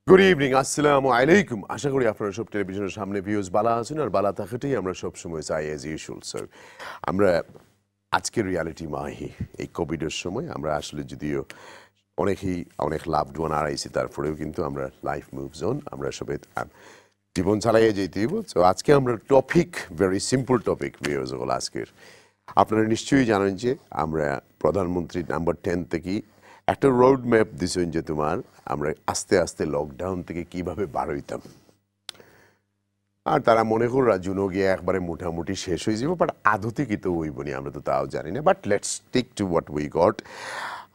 Good evening, assalamu alaikum. আশা করি আপনারা সব টেলিভিশনের সামনে ভিউজ ভালো আছেন আর ভালো থাকাটাই আমরা সব সময় চাই as usual. So আমরা আজকের রিয়ালিটি মাহি এই কোভিডের সময় আমরা আসলে যদিও অনেক লাভড ওয়ান হারাইছি তারপরেও কিন্তু আমরা লাইফ মুভস অন আমরা সবাই জীবন চালাইয়ে যেতে হইব। তো আজকে আমরা topic very simple topic views হল আজকের। আপনারা নিশ্চয়ই জানেন যে আমরা প্রধানমন্ত্রী নাম্বার 10 থেকে একটা রোড ম্যাপ দিছেন যে তোমার আমরা আস্তে আস্তে লকডাউন থেকে কিভাবে বার হইতাম আর তারা মনে কররা জুনো গিয়ে একবারে মোটামুটি শেষ হয়ে যাব বাট আদতে কি তো হইব নি আমরা তো তাও জানি না but let's stick to what we got.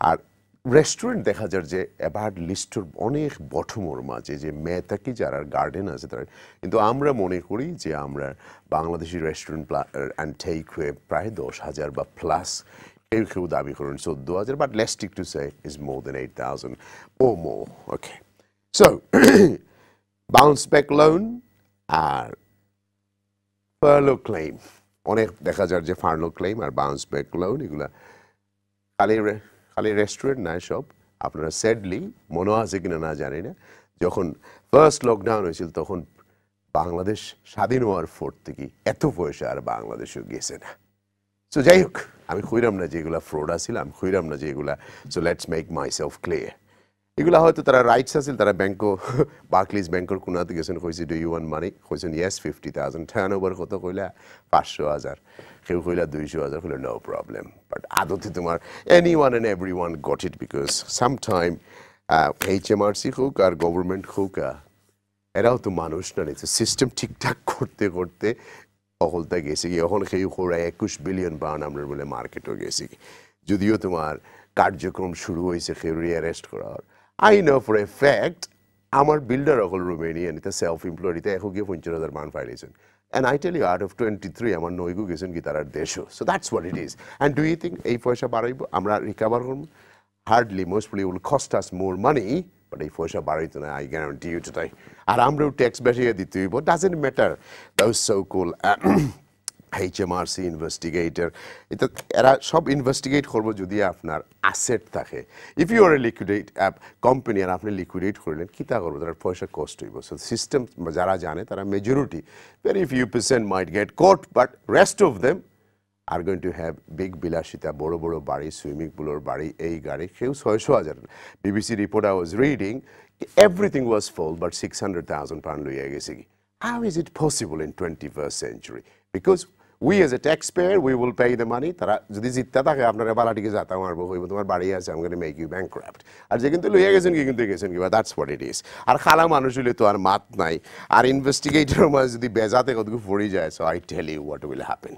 আর রেস্টুরেন্ট দেখা যায় যে অ্যাবাউট লিস্টের অনেক বটমর মাঝে যে মেয়েতাকি যারা গার্ডেন আছে তারা কিন্তু আমরা মনে করি যে আমরা Bangladeshi restaurant and takeaway প্রায় 10,000 বা প্লাস কেউ দাবি করেন 14,000 but let's stick to say is more than 8,000 or more. Okay, so bounce back loan আর furlough claim অনেক দেখা যায় যে furlough claim আর bounce back loan এগুলা খালি রেস্টুরেন্ট না সব আপনারা স্যাডলি মনে আছে কিনা না জানি না যখন ফার্স্ট লকডাউন হয়েছিল তখন বাংলাদেশ স্বাধীন হওয়ার পর থেকে এত পয়সা আর বাংলাদেশেও গেছে না। সো যাই হোক আমি খুঁজলাম না যে এগুলা ফ্রড আছিল আমি খুঁজলাম না যে এগুলা so let's make my self clear এগুলা হয়তো তারা রাইটস আছিল তারা ব্যাংকও বার্কলিজ ব্যাংকের কোনাতে গেছেন কইছে ডু ইউ ওয়ান্ট মানি কইছেন ইয়েস 50,000 টার্ন ওভার কত কইলা 500,000 কেউ কইলা 200,000 কইলা নো প্রবলেম বাট আদতে তোমার anyone and everyone got it because sometime HMRC হোক আর গভর্নমেন্ট হোক এরাও তো মানুষ না নিচ্ছে সিস্টেম ঠিকঠাক করতে করতে অকলতা গেছে কি এখন সেই খোরা 21 বিলিয়ন পাউন্ড আমরা বলে মার্কেটও গেছি যদিও তোমার কার্যক্রম শুরু হয়েছে খেউরি অ্যারেস্ট করার I know for a fact আমার বিল্ডার অকল রোমেনিয়ান এটা সেলফ এমপ্লয়েড এটা এখন গিয়ে 50,000 পাউন্ড ফাইলেছেন and I tell you out of 23 আমার নইগু গেছেন কি তার দেশও so that's what it is and do you think এই পয়সা বাড়াইব আমরা রিকভার করবো hardly most probably will cost us more money but এই পয়সা বাড়াইতো না আই গ্যারান্টি ইউ টুডে আর আমরাও ট্যাক্স বেশিয়ে দিতে হইব doesn't matter those so called HMRC investigator এটা এরা সব ইনভেস্টিগেট করবো যদি আপনার অ্যাসেট থাকে if you are a liquidate company আর আপনি লিকুইডেট করলেন কী তা করবো তার পয়সা কষ্ট হইব সো সিস্টেম যারা জানে তারা majority very few percent might get caught but rest of them are going to have big বিলাসিতা বড় বড় বাড়ি সুইমিং পুলের বাড়ি এই গাড়ি কেউ 600,000 BBC report I was reading everything was full but 600,000 pound লইয়া গেছে কি how is it possible in 21st century because we as a taxpayer we will pay the money তারা যদি জিততে থাকে আপনারা বালাটিকে যাতা মারবো হইব তোমার বাড়ি আছে I'm going to make you bankrupt আর যে কিন্তু লইয়া গেছেন কি কিন্তু গেছেন কি that's what it is আর খালা মানুষ হইলে তো আর মাত নাই আর ইনভেস্টিগেটর মাঝে যদি বেজাতে কতটুকু পড়ে যায় so I tell you what will happen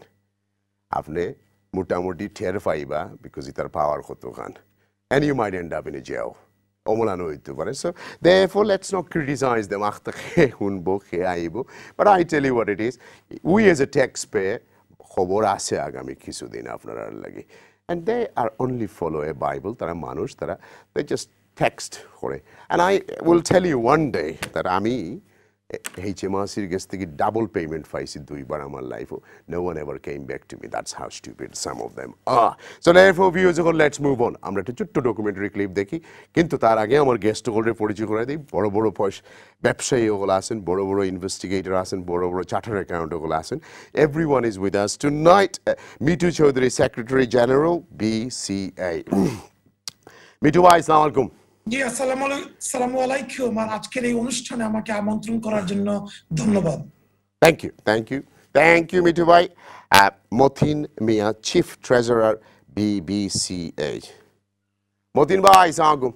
আপনি মোটামুটি টের পাইবা বিকজ ইতার পাওয়ার কত খান and you might end up in a jail অমলানো হইতে পারে so therefore let's not criticize them আখতা খেয়ে শুনবো খেয়ে আইব but I tell you what it is we as a taxpayer খবর আছে আগামী কিছুদিন আপনারা লাগে and they are only follow a Bible তারা মানুষ তারা they just text করে and I will tell you one day that আমি HMRCর কাছ থেকে ডাবল পেমেন্ট পাইছি দুইবার আমার লাইফে no one ever came back to me that's how stupid some of them are so therefore viewers let's move on আমরা একটা ছোট্ট ডকুমেন্টারি ক্লিপ দেখি কিন্তু তার আগে আমার গেস্ট ওগুলোর পরিচয় করে দিই বড় বড় ব্যবসায়ী ওগুলো আছেন বড় বড় ইনভেস্টিগেটর আছেন বড় বড় চার্টার অ্যাকাউন্ট ওগুলো আছেন everyone is with us tonight Mithu Chowdhury secretary general BCA Mithu ভাই আসসালামু আলাইকুম জি আসসালামু আলাইকুম আর আজকের এই অনুষ্ঠানে আমাকে আমন্ত্রণ করার জন্য ধন্যবাদ থ্যাংক ইউ মিঠু ভাই মতিন মিয়া চিফ ট্রেজারার BBCA মতিন ভাই আসসালামু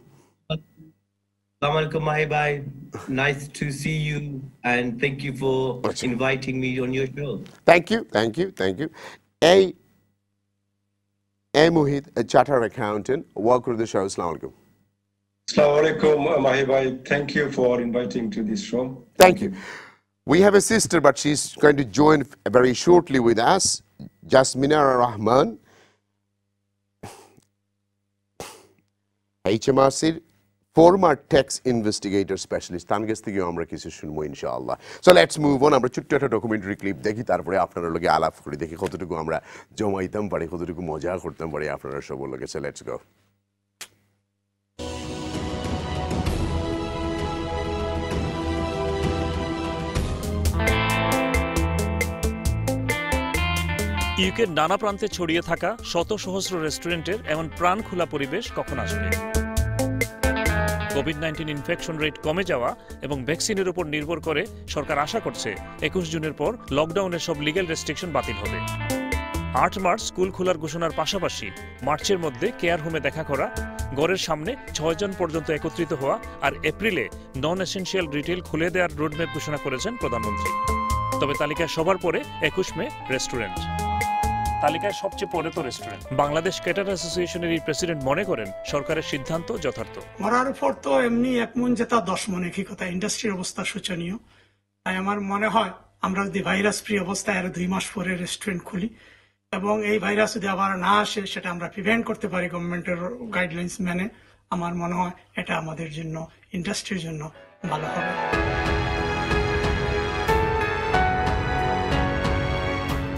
আলাইকুম Mahee bhai nice to see you and thank you for inviting me on your show thank you a Mohit a chartered accountant welcome to the show assalamu alaikum Assalamu alaikum, Mahee bhai. Thank you for inviting to this show. Thank you. We have a sister, but she's going to join very shortly with us, Jasmina Rahman, HMRC former tax investigator specialist. তার কাছ থেকে আমরা কিছু শুনবো ইনশাআল্লাহ। So let's move on. আমরা ছোট্ট একটা ডকুমেন্টারি ক্লিপ দেখি তারপরে আপনারা লগে আলাপ করি দেখি কতটুকু আমরা জমাইতাম পারি কতটুকু মজা করতাম পারি আপনারা সব লগে। So let's go. ইউকের নানা প্রান্তে ছড়িয়ে থাকা শত সহস্র রেস্টুরেন্টের এমন প্রাণ খোলা পরিবেশ কখন আসবে? কোভিড-19 ইনফেকশন রেট কমে যাওয়া এবং ভ্যাকসিনের উপর নির্ভর করে সরকার আশা করছে 21 জুনের পর লকডাউনের সব লিগ্যাল রেস্ট্রিকশন বাতিল হবে। 8 মার্চ স্কুল খোলার ঘোষণার পাশাপাশি মার্চের মধ্যে কেয়ার হোমে দেখা করা, ঘরের সামনে 6 জন পর্যন্ত একত্রিত হওয়া আর এপ্রিলে নন এসেনশিয়াল রিটেল খুলে দেওয়ার রোডম্যাপ ঘোষণা করেছেন প্রধানমন্ত্রী। তবে তালিকায় সবার পরে 21 মে রেস্টুরেন্ট। তালিকায় সবচেয়ে পরে তো রেস্টুরেন্ট। বাংলাদেশ ক্যাটার অ্যাসোসিয়েশনের এই প্রেসিডেন্ট মনে করেন সরকারের সিদ্ধান্ত যথার্থ। মরার পর তো এমনি 1 মন যেটা 10 মন, একই কথা। ইন্ডাস্ট্রির অবস্থা শোচনীয়। তাই আমার মনে হয় আমরা যদি ভাইরাস ফ্রি অবস্থায় আর 2 মাস পরে রেস্টুরেন্ট খুলি এবং এই ভাইরাস যদি আবার না আসে সেটা আমরা প্রিভেন্ট করতে পারি গভর্নমেন্টের গাইডলাইন্স মেনে, আমার মনে হয় এটা আমাদের জন্য, ইন্ডাস্ট্রির জন্য ভালো হবে।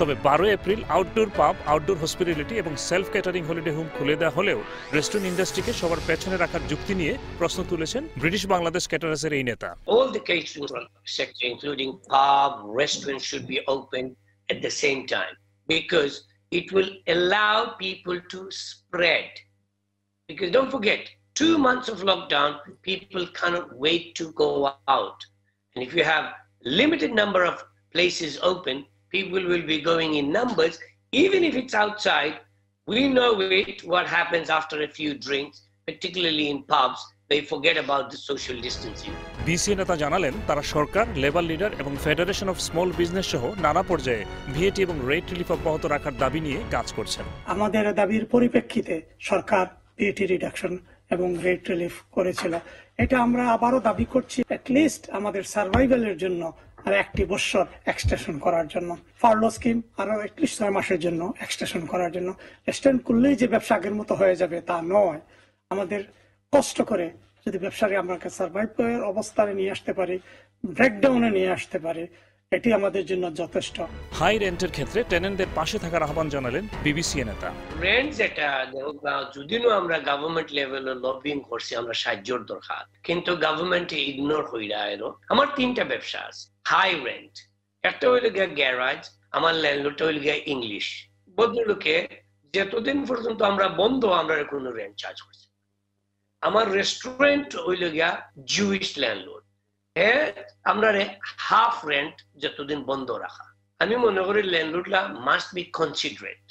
তবে 12 এপ্রিল আউটডোর পাব, আউটডোর হসপিটালিটি এবং সেলফ ক্যাটারিং হলিডে হোম খুলে দেওয়া হলেও রেস্টুরেন্ট ইন্ডাস্ট্রিকে সবার পেছনে রাখার যুক্তি নিয়ে প্রশ্ন তুলেছেন ব্রিটিশ বাংলাদেশ ক্যাটারার্সের এই নেতা। All the catering sector, including pub, restaurants, should be open at the same time because it will allow people to spread. Because don't forget, 2 months of lockdown, people cannot wait to go out. And if you have limited number of places open, people will be going in numbers. Even if it's outside, we know what happens after a few drinks, particularly in pubs. They forget about the social distancing. BCA নেতা জানালেন তারা সরকার, labour leader এবং federation of small business সহ নানা পর্যায়ে VAT এবং rate relief অব্যাহত রাখার দাবি নিয়ে কাজ করছেন। আমাদের দাবির পরিপ্রেক্ষিতে সরকার ভিএটি রিডাকশন এবং রেট রিলিফ করেছিল। এটা আমরা আবারও দাবি করছি, অ্যাটলিস্ট আমাদের সার্ভাইভালের জন্য আর 1 বছর এক্সটেনশন করার জন্য, ফার্লো স্কিম আরো অ্যাটলিস্ট 6 মাসের জন্য এক্সটেনশন করার জন্য। রেস্টুরেন্ট খুললেই যে ব্যবসা আগের মতো হয়ে যাবে তা নয়। আমাদের কষ্ট করে যদি ব্যবসাকে আমরা সার্ভাইভ অবস্থায় নিয়ে আসতে পারি, ব্রেকডাউনে নিয়ে আসতে পারি, এটি আমাদের জন্য যথেষ্ট। হাই রেন্টের ক্ষেত্রে টেনেন্টদের পাশে থাকার আহ্বান জানালেন বিবিসি নেতা। রেন্ট যেটা যদিও আমরা গভর্নমেন্ট লেভেলে লবিং করছি, আমরা সাহায্যর দরকার, কিন্তু গভর্নমেন্টে ইগনোর হইরা এলো। আমার 3টা ব্যবসা আছে হাই রেন্ট। একটা হইল গিয়া গ্যারাজ, আমার ল্যান্ডলর্ডটা হইল গিয়া ইংলিশ। ভদ্রলোকে যতদিন পর্যন্ত আমরা বন্ধ, আমরা কোনো রেন্ট চার্জ করছি। আমার রেস্টুরেন্ট হইল গিয়া জুইশ ল্যান্ডলর্ড, আমরা হাফ রেন্ট যতদিন বন্ধ রাখা। আমি মনে করি ল্যান্ডলর্ডরা মাস্ট বি কনসিডারেট,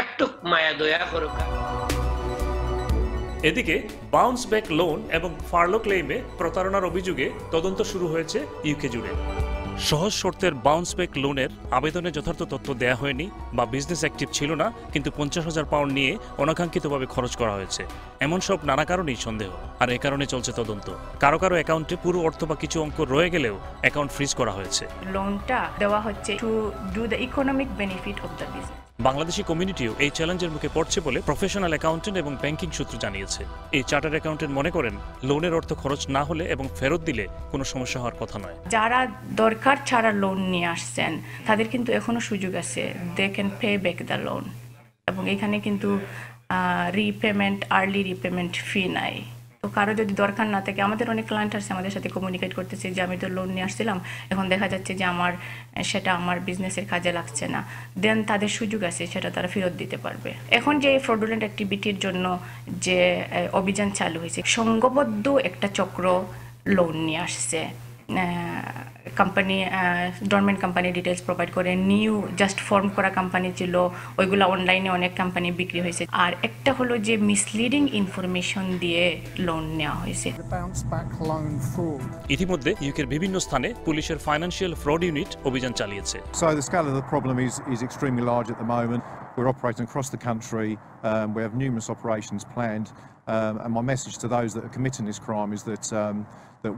একটু মায়া দয়া করুক। এদিকে বাউন্স ব্যাক লোন এবং ফার্লো ক্লেইমে প্রতারণার অভিযোগে তদন্ত শুরু হয়েছে ইউকে জুড়ে। সহজ শর্তের বাউন্স ব্যাক লোনের আবেদনে যথার্থ তথ্য দেয়া হয়নি বা বিজনেস অ্যাক্টিভ ছিল না, কিন্তু 50,000 পাউন্ড নিয়ে অনাকাঙ্ক্ষিতভাবে খরচ করা হয়েছে, এমন সব নানা কারণেই সন্দেহ। আর এ কারণে চলছে তদন্ত। কারো কারো অ্যাকাউন্টে পুরো অর্থ বা কিছু অঙ্ক রয়ে গেলেও অ্যাকাউন্ট ফ্রিজ করা হয়েছে। লোনটা দেওয়া হচ্ছে to do the economic benefit of the business. Bangladeshi কমিউনিটিও এই চ্যালেঞ্জের মুখে পড়ছে বলে প্রফেশনাল অ্যাকাউন্টেন্ট এবং ব্যাংকিং সূত্র জানিয়েছে। এই চার্টার্ড অ্যাকাউন্টেন্ট মনে করেন লোনের অর্থ খরচ না হলে এবং ফেরত দিলে কোনো সমস্যা হওয়ার কথা নয়। যারা দরকার ছাড়া লোন নিয়ে আসছেন তাদের কিন্তু এখনো সুযোগ আছে, they can pay back the loan. এবং এখানে কিন্তু রিপেমেন্ট, আর্লি রিপেমেন্ট ফি নাই। তো কারো যদি দরকার না থাকে, আমাদের অনেক ক্লায়েন্ট আছে আমাদের সাথে কমিউনিকেট করতেছে যে আমি তো লোন নিয়ে আসছিলাম, এখন দেখা যাচ্ছে যে সেটা আমার বিজনেসের কাজে লাগছে না, দেন তাদের সুযোগ আছে সেটা তারা ফেরত দিতে পারবে। এখন যে ফ্রডুলেন্ট অ্যাক্টিভিটির জন্য যে অভিযান চালু হয়েছে, সংঘবদ্ধ একটা চক্র লোন নিয়ে আসছে। Company, government company details provide করে, নিউ জাস্ট ফর্ম করা কোম্পানি ছিল, ওইগুলো অনলাইনে অনেক কোম্পানি বিক্রি হয়েছে। আর একটা হলো যে মিসলিডিং ইনফরমেশন দিয়ে লোন নেওয়া হয়েছে। ইতিমধ্যে ইউকের বিভিন্ন স্থানে পুলিশের ফাইন্যান্সিয়াল ফ্রড ইউনিট অভিযান চালিয়েছে। So the scale of the problem is extremely large at the moment. We're operating across the country. We have numerous operations planned. And my message to those that are committing this crime is that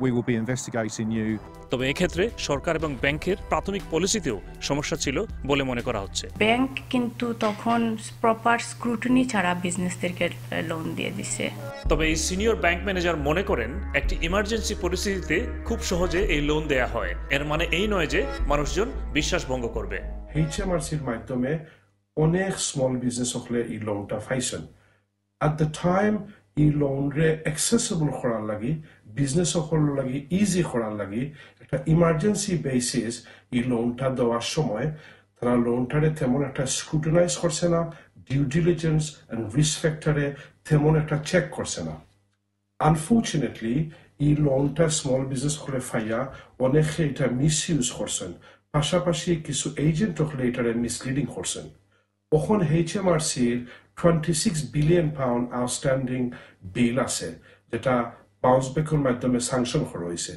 we will be investigating you. তবে এক্ষেত্রে সরকার এবং ব্যাংকের প্রাথমিক পলিসিতেও সমস্যা ছিল বলে মনে করা হচ্ছে। ব্যাংক কিন্তু তখন প্রপার স্ক্রুটিনি ছাড়া বিজনেসদেরকে লোন দিয়ে দিছে। তবে এই সিনিয়র ব্যাংক ম্যানেজার মনে করেন একটি ইমার্জেন্সি পরিস্থিতিতে খুব সহজে এই লোন দেয়া হয়, এর মানে এই নয় যে মানুষজন বিশ্বাস ভঙ্গ করবে। HMRCর মাধ্যমে অনেক স্মল বিজনেস হলে এই লোনটা পাইছেন। At the time এই লোন রে অ্যাক্সেসিবল করার লাগি, বিজনেস সকলের লাগি ইজি করার লাগি একটা ইমার্জেন্সি বেসিস এই লোনটা দেওয়ার সময় তারা লোনটারে তেমন একটা স্ক্রুটিনাইজ করছে না, ডিউ ডিলিজেন্স এন্ড রিস্ক ফ্যাক্টরে তেমন একটা চেক করছে না। আনফর্চুনেটলি এই লোনটা স্মল বিজনেস হলে ফাইয়া অনেকে এটা মিসইউজ করছেন, পাশাপাশি কিছু এজেন্ট হলে এটারে মিসলিডিং করছেন। এখন HMRCর 26 বিলিয়ন পাউন্ড আউটস্ট্যান্ডিং বিল আছে, যেটা বাউন্স ব্যাকের মাধ্যমে স্যাংশন করা হয়েছে।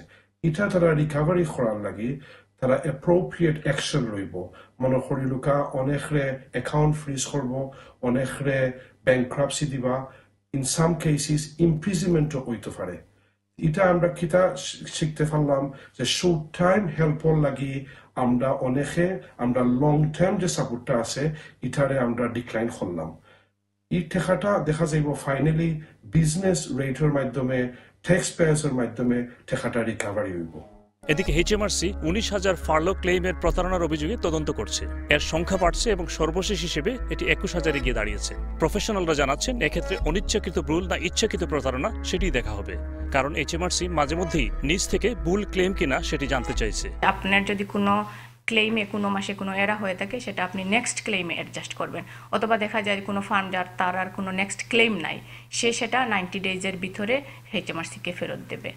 এটা তারা রিকভারি করার লাগি তারা অ্যাপ্রোপ্রিয়েট অ্যাকশন লইব। মনে করি লোকা অনেকরে অ্যাকাউন্ট ফ্রিজ করব, অনেকরে ব্যাংক্রাপসি দিবা, ইন সাম কেসেস ইমপ্রিজনমেন্টও হইতে পারে। এটা আমরা কিতা শিখতে পারলাম যে শর্ট টাইম হেল্পর লাগি আমরা অনেকে আমরা লং টার্ম যে সাপোর্টটা আছে এটারে আমরা ডিক্লাইন করলাম। এই টেকাটা দেখা যাইব ফাইনালি বিজনেস রেটের মাধ্যমে, ট্যাক্স পেয়ার্সের মাধ্যমে টেকাটা রিকভারি হইব। এদিকে HMRC 19,000 ফার্লো ক্লেইমের প্রতারণার অভিযোগে তদন্ত করছে। এর সংখ্যা বাড়ছে এবং সর্বশেষ হিসেবে এটি 21,000-এ গিয়ে দাঁড়িয়েছে। প্রফেশনালরা জানাচ্ছেন এক্ষেত্রে অনিচ্ছাকৃত ভুল না ইচ্ছাকৃত প্রতারণা সেটি দেখা হবে, কারণ HMRC মাঝে মধ্যেই নিজ থেকে ভুল ক্লেম কিনা সেটি জানতে চাইছে। আপনার যদি কোনো ক্লেইমে কোনো মাসে কোনো এরা হয়ে থাকে সেটা আপনি নেক্সট ক্লেইমে অ্যাডজাস্ট করবেন, অথবা দেখা যায় কোনো ফান্ডার তার আর কোনো নেক্সট ক্লেইম নাই, সেটা 90 ডেজের ভিতরে HMRC-কে ফেরত দেবে।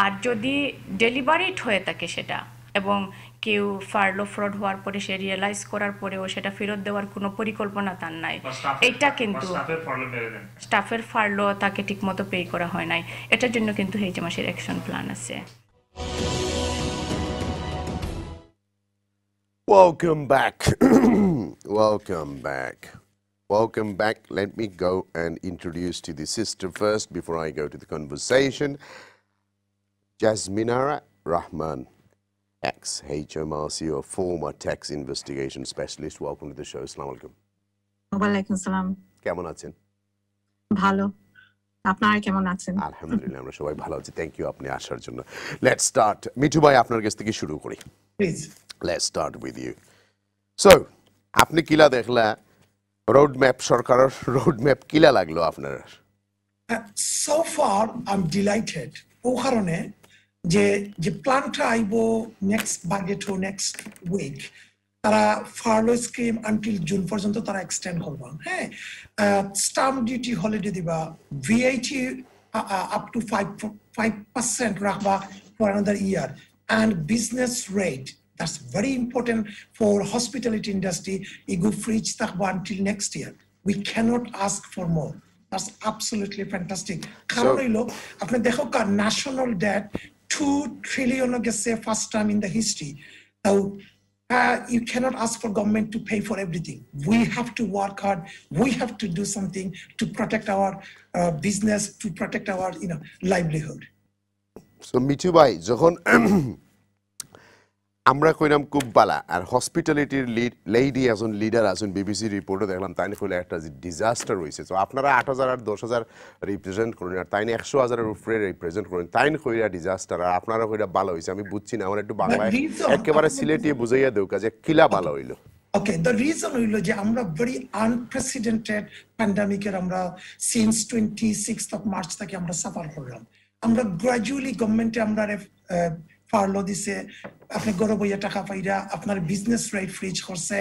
আর যদি ডেলিভারিড হয়ে থাকে সেটা এবং কেউ ফার্লো ফ্রড হওয়ার পরে সে রিয়েলাইজ করার পরেও সেটা ফেরত দেওয়ার কোনো পরিকল্পনা তার নাই, এটা কিন্তু স্টাফের ফার্লো তাকে ঠিকমতো পে করা হয় নাই, এটার জন্য কিন্তু HMRC-র অ্যাকশন প্ল্যান আছে। Welcome back. Welcome back. Welcome back. Let me go and introduce to the sister first before I go to the conversation. Jasminara Rahman, ex-HMRC or former tax investigation specialist. Welcome to the show. Assalamu alaikum. ওয়ালাইকুম সালাম। কেমন আছেন? ভালো, আপনারা কেমন আছেন? আলহামদুলিল্লাহ, আমরা সবাই ভালো আছি। থ্যাংক ইউ আপনি আসার জন্য। Let's start. মিঠু ভাই, আপনার কাছ থেকে শুরু করি। Please. Let's start with you. So, আপনি কিলা দেখলা রোড ম্যাপ, সরকারের রোড ম্যাপ কিলা লাগলো আপনার? So far I'm delighted ও কারণে যে প্ল্যানটা আইবো নেক্সট বাজেট ও নেক্সট উইক, তারা ফার্লো স্কিম আনটিল জুন পর্যন্ত তারা এক্সটেন্ড করবা। হ্যাঁ, স্টাম্প ডিউটি হলিডে দিবা, VAT আপ টু 5% রাখবা for another year, and business rate, that's very important for hospitality industry, igu fridge takba until next year. We cannot ask for more. That's absolutely fantastic. Karon hilo apni dekho ka national debt 2 trillion gese first time in the history. Now you cannot ask for government to pay for everything. We have to work hard. We have to do something to protect our business, to protect our livelihood. So Mithu ভাই, যখন আমরা কইলাম খুব বালা, আর হসপিটালিটির lady একজন leader আছেন, BBC রিপোর্টে দেখলাম তাই কইলে একটা ডিজাস্টার হয়েছে। তো আপনারা 8,000 আর 10,000 রিপ্রেজেন্ট করেন, আর তাই 100,000-এর উপরে রিপ্রেজেন্ট করেন, তাই কইরা ডিজাস্টার, আর আপনারা কইরা ভালো হয়েছে। আমি বুঝছি না, আমার একটু বাংলায় একেবারে সিলেটিয়ে বুঝাইয়া দেও কাজে কিলা ভালো হইলো। Okay, the reason হইলো যে আমরা very unprecedented pandemic এর আমরা since 26th of March থেকে আমরা সাফার করলাম। আমরা গ্রাজুয়ালি গভর্নমেন্টে আমরা ফার্লো দিছে, আপনি গরো বইয়া টাকা পাইরা আপনার বিজনেস রেট ফ্রিজ করছে,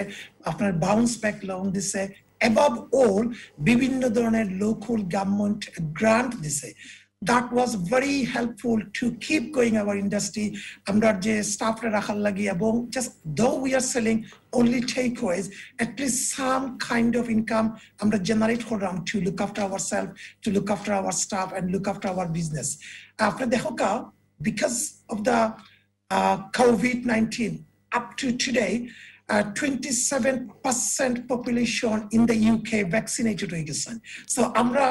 আপনার বাউন্স ব্যাক লোন দিছে, above all বিভিন্ন ধরনের লোকাল গভর্নমেন্ট গ্রান্ট দিছে। That was very helpful to keep going our industry. আমরা যে স্টাফরা রাখার লাগি এবং just though we are selling only takeaways, at least some kind of income আমরা generate করলাম to look after ourselves, to look after our staff and look after our business. আপনি দেখো কা because of the COVID-19 up to today 27% population in the UK vaccinated হয়ে গেছেন। So আমরা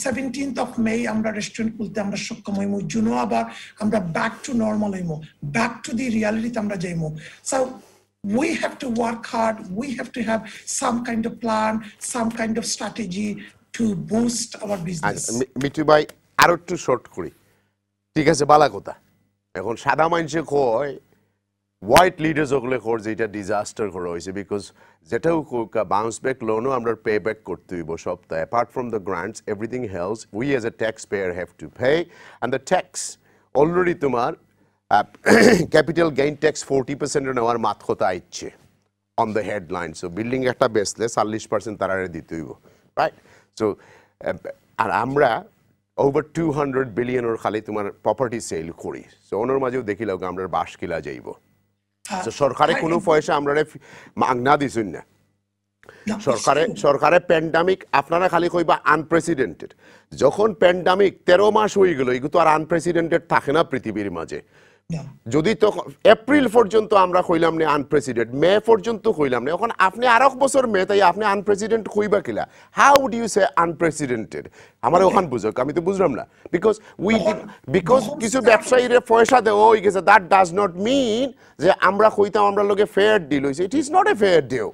17th of May আমরা restaurant খুলতে আমরা সক্ষম হইমু, জুনও আবার আমরা back to normal হইমু, back to the reality আমরা যাইমু। So we have to work hard, we have to have some kind of plan, some kind of strategy to boost our business. Mithu ভাই, আরো একটু শর্ট করি, ঠিক আছে? বালা কথা, এখন সাদা মানুষে কয় হোয়াইট লিডার্স ওগুলো কর যে এটা ডিজাস্টার করা হয়েছে, বিকজ যেটাও বাউন্স ব্যাক লোনও আমরা পে ব্যাক করতে হইব সপ্তাহে। Apart from the grants everything else we as a tax payer have to pay, and the tax already তোমার ক্যাপিটাল গেইন ট্যাক্স 40% নেওয়ার মাত কথা আইচ্ছে on the headline so building একটা বেচলে 40% তারা দিতে হইব রাইট সো আর আমরা ওভার 200 বিলিয়ন ওর খালি তোমার প্রপার্টি সেল করি সো ওনার মাঝেও দেখিলাম আমরা বাস কিলা যাইব সো সরকারে কোনো পয়সা আমরা মাগনা দিছুন না সরকারে প্যান্ডামিক আপনারা খালি কইবা আনপ্রেসিডেন্টেড যখন প্যান্ডামিক 13 মাস হয়ে গেল এগুলো তো আর আনপ্রেসিডেন্টেড থাকে না পৃথিবীর মাঝে যদি তখন এপ্রিল পর্যন্ত আমরা কইলাম না আনপ্রেসিডেন্ট মে পর্যন্ত কইলাম না এখন আপনি আর এক বছর মে তাই আপনি আনপ্রেসিডেন্ট কইবা কিলা how do you say unprecedented আমার ওখান বুঝক আমি তো বুঝলাম না বিকজ কিছু ব্যবসায়ীরা পয়সা দেওয়া হয়ে গেছে দ্যাট ডাজ নট মিন যে আমরা কইতাম আমরা লোকে ফেয়ার ডিল হইছে it is not a fair deal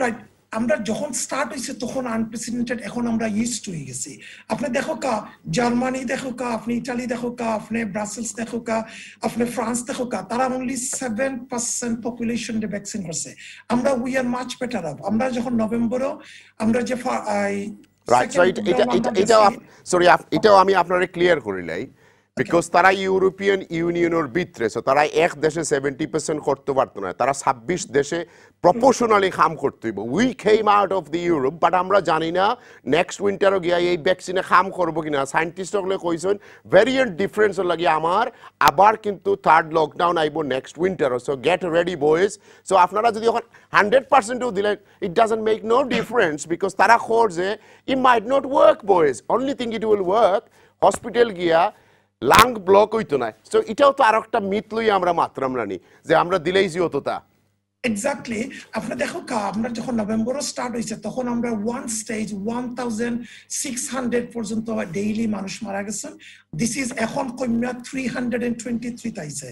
right আমরা যখন স্টার্ট হইছে তখন আনপ্রেসিডেন্টেড এখন আমরা ইউজড হয়ে গেছি আপনি দেখো কা জার্মানি দেখো কা আপনি ইতালি দেখো কা আপনি ব্রাসেলস দেখো কা আপনি ফ্রান্স দেখো কা তারা অনলি 7% পপুলেশন দে ভ্যাকসিন করছে আমরা we are much better of আমরা যখন নভেম্বরও আমরা যে রাইট এটাও আমি আপনারে ক্লিয়ার করিলাই বিকজ তারা ইউরোপিয়ান ইউনিয়নের ভিতরে তারা এক দেশে 70% করতে পারতো না তারা 26 দেশে প্রপোর্শনালি কাম করতে হইব we came out of the Europe but আমরা জানি না নেক্সট উইন্টারও গিয়া এই ভ্যাকসিনে কাম করবো কিনা সায়েন্টিস্ট হলে কইছেন ভেরিয়েন্ট ডিফারেন্স লাগে আমার আবার কিন্তু থার্ড লকডাউন আইব নেক্সট উইন্টারও so get ready boys so আপনারা যদি এখন 100%ও দিলেন it doesn't make no difference because তারা খোঁজ যে it might not work boys only thing it will work hospital গিয়া লাং ব্লক হইতো না সো এটাও তো আর একটা মিথ লই আমরা মাত্রাম রানি যে আমরা দিলেই জি হতো তা এক্স্যাক্টলি আপনি দেখো কা আমরা যখন নভেম্বরও স্টার্ট হইছে তখন আমরা ওয়ান স্টেজ 1600 পর্যন্ত ডেইলি মানুষ মারা গেছেন দিস ইজ এখন কমা 323 তাইছে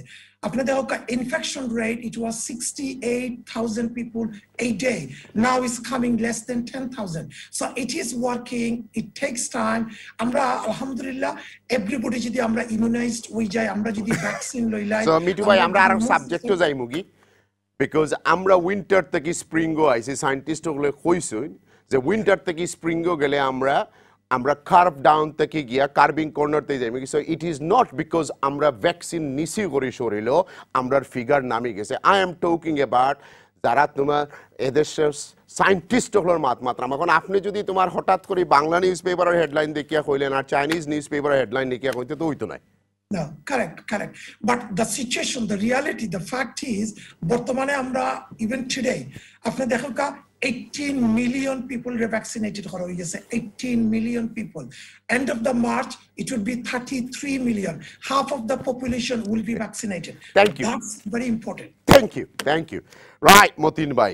আপনি দেখো কা infection rate it was 68000 people a day now is coming less than 10000 so it is working it takes time আমরা আলহামদুলিল্লাহ এভরিবডি যদি আমরা ইমিউনাইজড হই যাই আমরা যদি ভ্যাকসিন লইলাই সো মিটু ভাই আমরা আর সাবজেক্টও যাই মুগি বিকজ আমরা উইন্টার থেকে স্প্রিংও আইছি সায়েন্টিস্ট হলে কইছেন যে উইন্টার থেকে স্প্রিংও গেলে আমরা কার্ভ ডাউন থেকে গিয়া কার্ভিং কর্নারতে যাই so it is not because আমরা ভ্যাকসিন নিছি করে সরিল আমরার ফিগার নামে গেছে আই এম টকিং অ্যাবাউট যারা তোমার এদেশের সায়েন্টিস্ট হলোর মাত্রা এখন আপনি যদি তোমার হঠাৎ করে বাংলা নিউজ পেপারের হেডলাইন দেখিয়া কইলেন আর চাইনিজ নিউজ পেপারের হেডলাইন দেখিয়া কইতে তো হইতো না No, correct. But the situation, the reality, the fact is, বর্তমানে আমরা even today, আপনি দেখো কা 18 million people vaccinated করা হয়ে গেছে 18 million people. End of the March, it would be 33 million. Half of the population will be vaccinated. Thank you. That's very important. Thank you. Right, Motin bhai.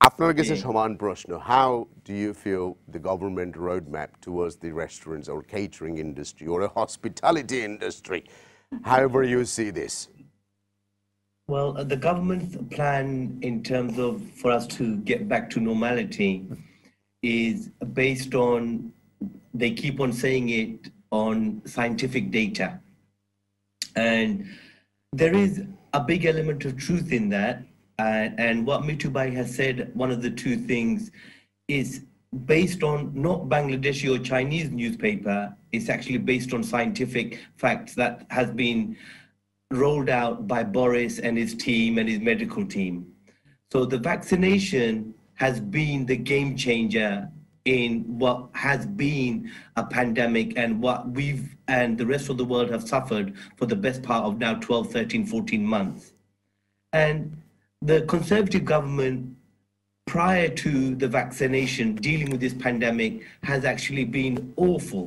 আপনার কাছে সমান প্রশ্ন how do you feel the government roadmap towards the restaurants or catering industry or a hospitality industry however you see this well the government's plan in terms of for us to get back to normality is based on they keep on saying it on scientific data and there is a big element of truth in that and what Mitubai has said, one of the two things is based on not Bangladeshi or Chinese newspaper, it's actually based on scientific facts that has been rolled out by Boris and his team and his medical team. So the vaccination has been the game changer in what has been a pandemic and what we've and the rest of the world have suffered for the best part of now 12, 13, 14 months. And the Conservative government, prior to the vaccination, dealing with this pandemic has actually been awful.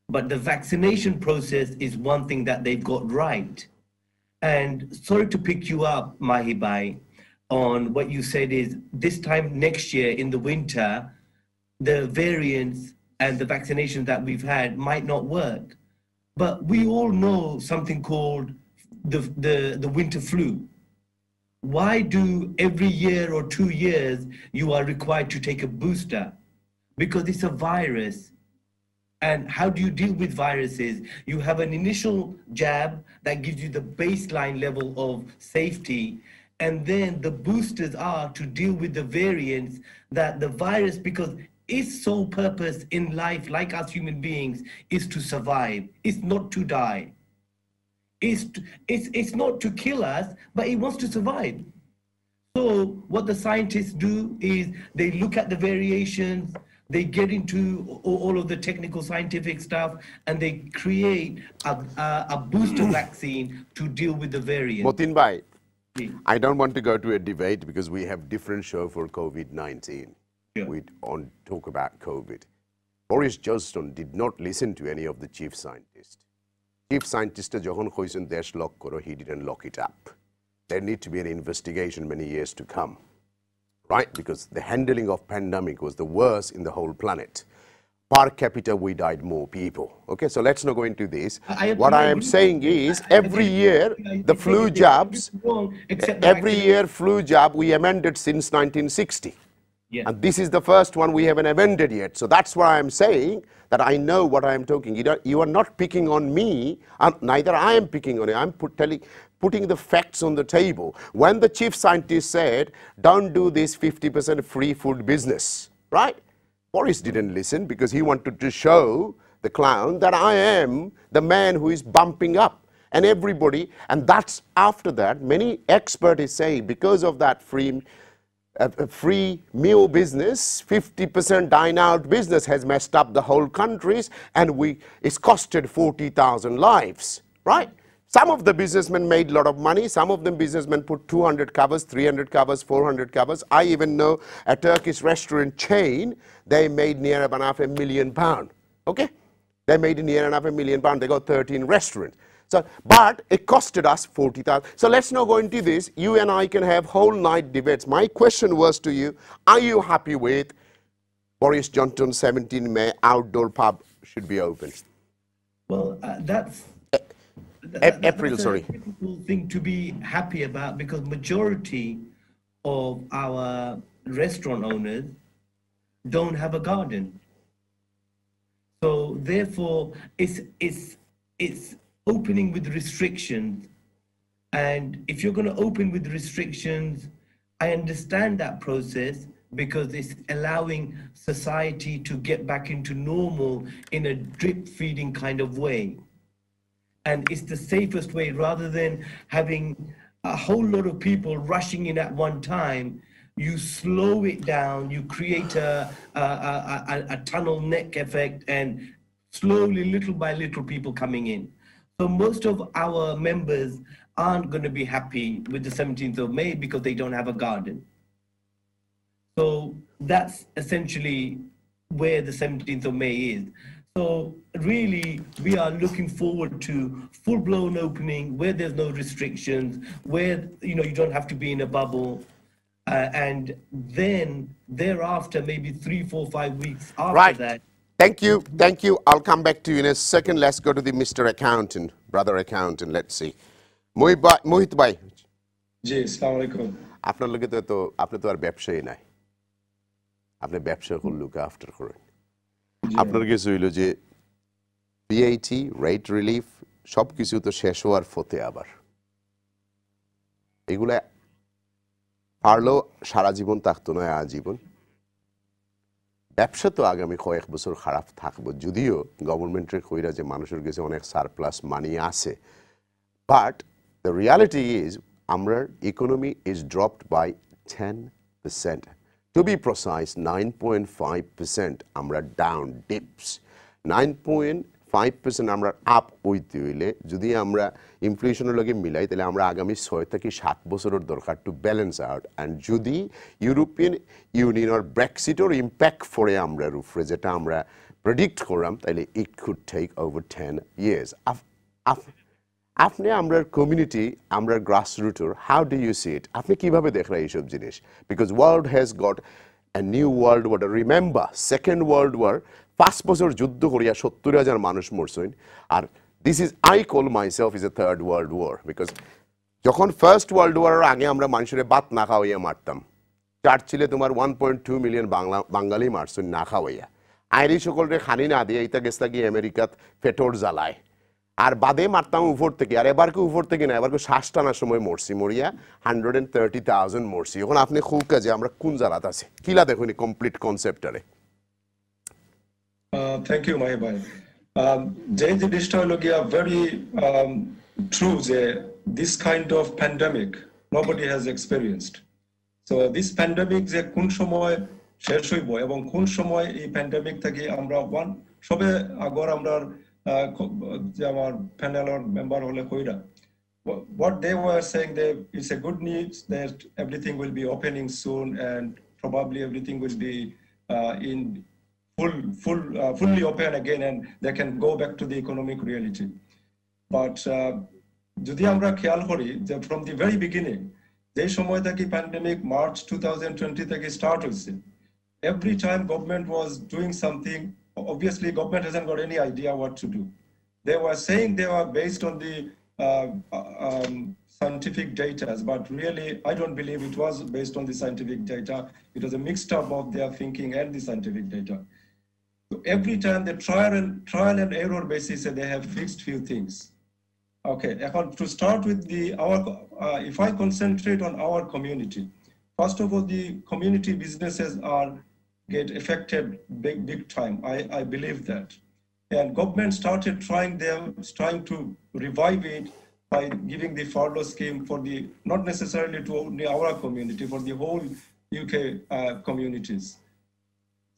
But the vaccination process is one thing that they've got right. And sorry to pick you up, Mahee bhai, on what you said is this time next year in the winter, the variants and the vaccinations that we've had might not work. But we all know something called the winter flu. Why do every year or 2 years you are required to take a booster? Because it's a virus. And how do you deal with viruses? You have an initial jab that gives you the baseline level of safety. And then the boosters are to deal with the variants that the virus, because its sole purpose in life, like us human beings, is to survive. It's not to die. it's not to kill us, but it wants to survive. So what the scientists do is they look at the variations, they get into all of the technical scientific stuff, and they create a booster vaccine to deal with the variant. Motin bhai, I don't want to go to a debate because we have different show for COVID-19. Yeah. We don't talk about COVID. Boris Johnson did not listen to any of the chief scientists. Chief scientist jokhon khoisen desh lock koro, he didn't lock it up. There need to be an investigation many years to come, right? Because the handling of pandemic was the worst in the whole planet. Per capita, we died more people. Okay, so let's not go into this. What I am saying is, every year, the flu jabs, every year flu jab, we amended since 1960. Yeah. And this is the first one we haven't amended yet. So that's why I'm saying that I know what I am talking. You are not picking on me, and neither I am picking on you. I'm putting the facts on the table. When the chief scientist said, don't do this 50% free food business, right? Boris didn't listen because he wanted to show the clown that I am the man who is bumping up. And everybody, and that's after that, many experts say because of that free meal business, 50% dine-out business has messed up the whole countries, and it's costed 40,000 lives, right? Some of the businessmen made a lot of money. Some of them businessmen put 200 covers, 300 covers, 400 covers. I even know a Turkish restaurant chain, they made near about £500,000, okay? They made near enough £1,000,000. They got 13 restaurants. So, but it costed us 40,000. So let's not go into this. You and I can have whole night debates. My question was to you, are you happy with Boris Johnson 17 May outdoor pub should be open? Well, that's April, sorry. a difficult thing to be happy about because majority of our restaurant owners don't have a garden. So therefore, it's opening with restrictions. And if you're going to open with restrictions, I understand that process because it's allowing society to get back into normal in a drip feeding kind of way. And it's the safest way rather than having a whole lot of people rushing in at one time. You slow it down, you create a tunnel neck effect, and slowly, little by little, people coming in. So most of our members aren't going to be happy with the 17th of May because they don't have a garden. So that's essentially where the 17th of May is. So really, we are looking forward to full-blown opening where there's no restrictions, where you don't have to be in a bubble, and then thereafter, maybe 3, 4, 5 weeks after that. Thank you. Thank you. I'll come back to you in a second. Let's go to the Mr. Accountant, brother accountant. Let's see. Mohit bhai. জি আসসালামু আলাইকুম আপনার লগে তো আপনি তো আর ব্যবসায়ী নাই আপনি ব্যবসা করলুক আফটার করেন আপনার কিছু হইল যে পিএইটি রেট রিলিফ সবকিছু তো শেষ হওয়ার ফতে আবার এগুলা পারলেও সারা জীবন থাকতো নয় আজীবন ব্যবসা তো আগামী কয়েক বছর খারাপ থাকবো যদিও গভর্নমেন্টের কইরা যে মানুষের কাছে অনেক সারপ্লাস মানি আছে but the reality is our economy is dropped by 10%. To be precise, 9.5% আমরা down dips. 9.5% আমরা up হইতে হইলে যদি আমরা ইনফ্লেশনের লগে মিলাই তাহলে আমরা আগামী 6 থেকে 7 বছরের দরকার টু ব্যালেন্স আউট এন্ড যদি ইউরোপিয়ান ইউনিয়নের ব্রেক্সিটের ইম্প্যাক্ট ফরে আমরা উপরে যেটা আমরা প্রেডিক্ট করলাম তাহলে it could take over 10 years আপনি আমরা কমিউনিটি আমরা গ্রাসরুটের how do you see it আপনি কিভাবে দেখরা এইসব জিনিস because world has got a new world war. Remember, Second World War, 5 বছর যুদ্ধ করিয়া 70,000 মানুষ মরছেন আর this is I call myself is a third world war because যখন ফার্স্ট ওয়ার্ল্ড ওয়ারের আগে আমরা মানুষের ভাত না খাওয়াইয়া মারতাম চার্চিলে তোমার 1.2 মিলিয়ন বাঙালি মারছেন না খাওয়াইয়া আইরিশ সকলরে খানি না দিয়ে এইটা গেছতা গিয়ে আমেরিকাত পেট্রোল জ্বালায় আর বাদে মারতাম উপর থেকে আর এবারকে উপর থেকে না এবারকে শ্বাস টানার সময় মরছি মরিয়া 130,000 মরছি এখন আপনি খুব কাজে আমরা কোন জায়গাতে আছি কিলা দেখুন কমপ্লিট কনসেপ্টটারে থ্যাংক ইউ মাহি ভাই যে জিনিসটা হলো গিয়া very true that this kind of pandemic nobody has experienced. So this pandemic যে কোন সময় শেষ হইব এবং কোন সময় এই প্যান্ডেমিক থেকে আমরা সবে আগর আমরা যে আমার প্যানেলের মেম্বার হলে কইরা what they were saying that it's a good news that everything will be opening soon and probably everything will be in fully open again and they can go back to the economic reality. But যদি আমরা খেয়াল করি যে from the very beginning যে সময় থেকে pandemic March 2020 থেকে start হয়েছে, every time government was doing something, obviously government hasn't got any idea what to do. They were saying they were based on the scientific data, but really I don't believe it was based on the scientific data. It was a mixed up of their thinking and the scientific data. So every time the trial and error basis, they have fixed few things. Okay, to start with if I concentrate on our community, first of all, the community businesses get affected big time. I believe that. And government started trying to revive it by giving the furlough scheme for not necessarily to only our community, for the whole UK communities.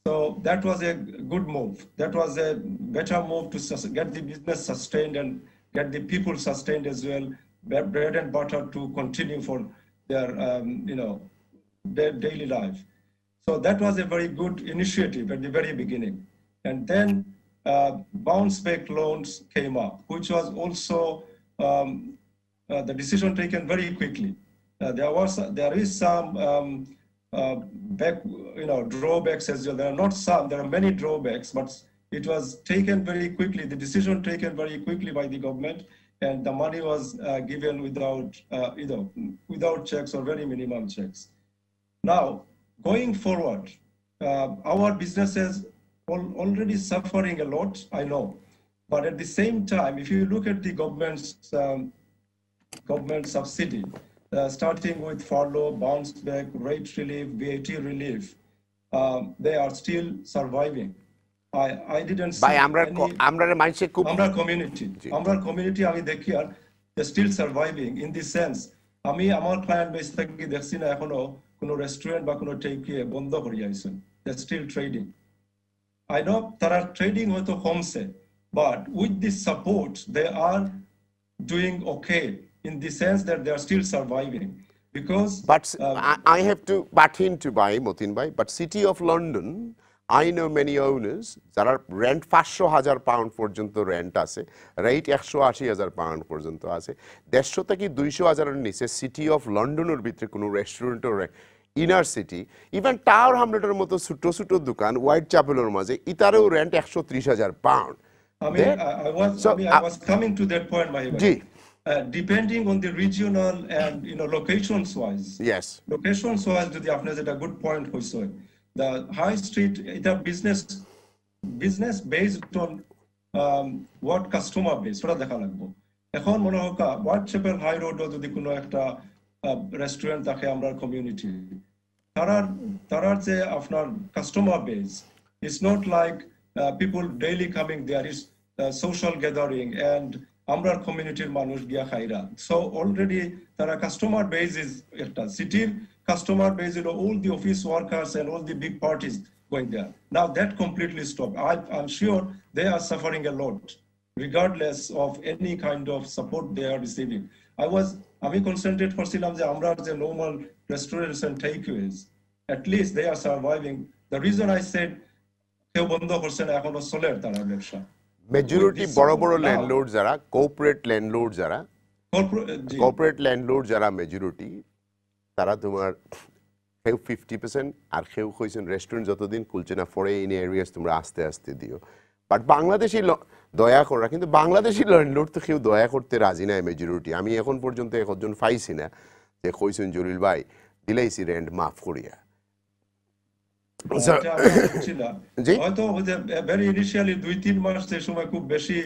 So that was a good move. That was a better move to get the business sustained and get the people sustained as well, bread and butter to continue for their their daily life. So that was a very good initiative at the very beginning. And then bounce back loans came up, which was also the decision taken very quickly. There is some drawbacks as well. There are many drawbacks, but it was taken very quickly. The decision taken very quickly by the government, and the money was given without checks or very minimum checks. Now, going forward, our businesses already suffering a lot, I know. But at the same time, if you look at the government's government subsidy, starting with furlough, bounce back, rate relief, VAT relief, they are still surviving. I didn't see our community আমি দেখি আর they're still surviving in the sense আমি আমার client base থেকে দেখছি না এখনো কোনো restaurant বা কোনো টেকওয়ে বন্ধ করে আইছেন, they're still trading. I know তারা trading হয়তো কমছে, but with this support they are doing okay in the sense that they are still surviving because I have to butt into Motin Bhai, but City of London, I know many owners যারা rent 500,000 pound পর্যন্ত rent আছে, right 180,000 pound পর্যন্ত আছে, 150 থেকে 200,000 এর নিচে city of লন্ডনের ভিতরে কোনো রেস্টুরেন্টের ইনার সিটি, ইভেন টাওয়ার হামলেটের মতো ছোট ছোট দোকান হোয়াইট চ্যাপেলের মাঝে ইতারেও rent 130,000 pound. I was coming to that point, Mahee. জি। Depending on the regional and locations wise. Yes. Locations wise, যদি আপনি যেটা good point হইছে, the high street এটা business based on what customer base ওটা দেখা লাগবে। এখন মনে হোক হোয়াটসঅ্যাপের হাই রোড যদি কোনো একটা রেস্টুরেন্ট থাকে আমরা কমিউনিটি, তারার যে আপনার customer base is not like people daily coming there, is social gathering and আমরা কমিউনিটির মানুষ গিয়া খাইরা। So already তারা কাস্টমার বেস is একটা সিটির customer base, all the office workers and all the big parties going there. Now that completely stopped. I'm sure they are suffering a lot, regardless of any kind of support they are receiving. আমি concentrate করছিলাম যে আমরা যে normal restaurants and takeaways, at least they are surviving. The reason I said কেউ বন্ধ করছে না এখনো চলে তারা ব্যবসা। মেজরিটি বড় বড় ল্যান্ডলর্ড যারা কোঅপারেট ল্যান্ডলর্ড যারা মেজরিটি, তারা তোমার কেউ 50% আর কেউ কইছেন রেস্টুরেন্ট যতদিন খুলছে না ফরে ইন এরিয়াস তোমরা আস্তে আস্তে দিও। বাট বাংলাদেশি দয়া করা, কিন্তু বাংলাদেশি ল্যান্ডলর্ড তো কেউ দয়া করতে রাজি নাই মেজরিটি। আমি এখন পর্যন্ত একজন পাইছি না যে কইছেন জলিল ভাই দিলাইছি রেন্ট মাফ করিয়া। হয়তো very initially 2-3 মাস যে সময় খুব বেশি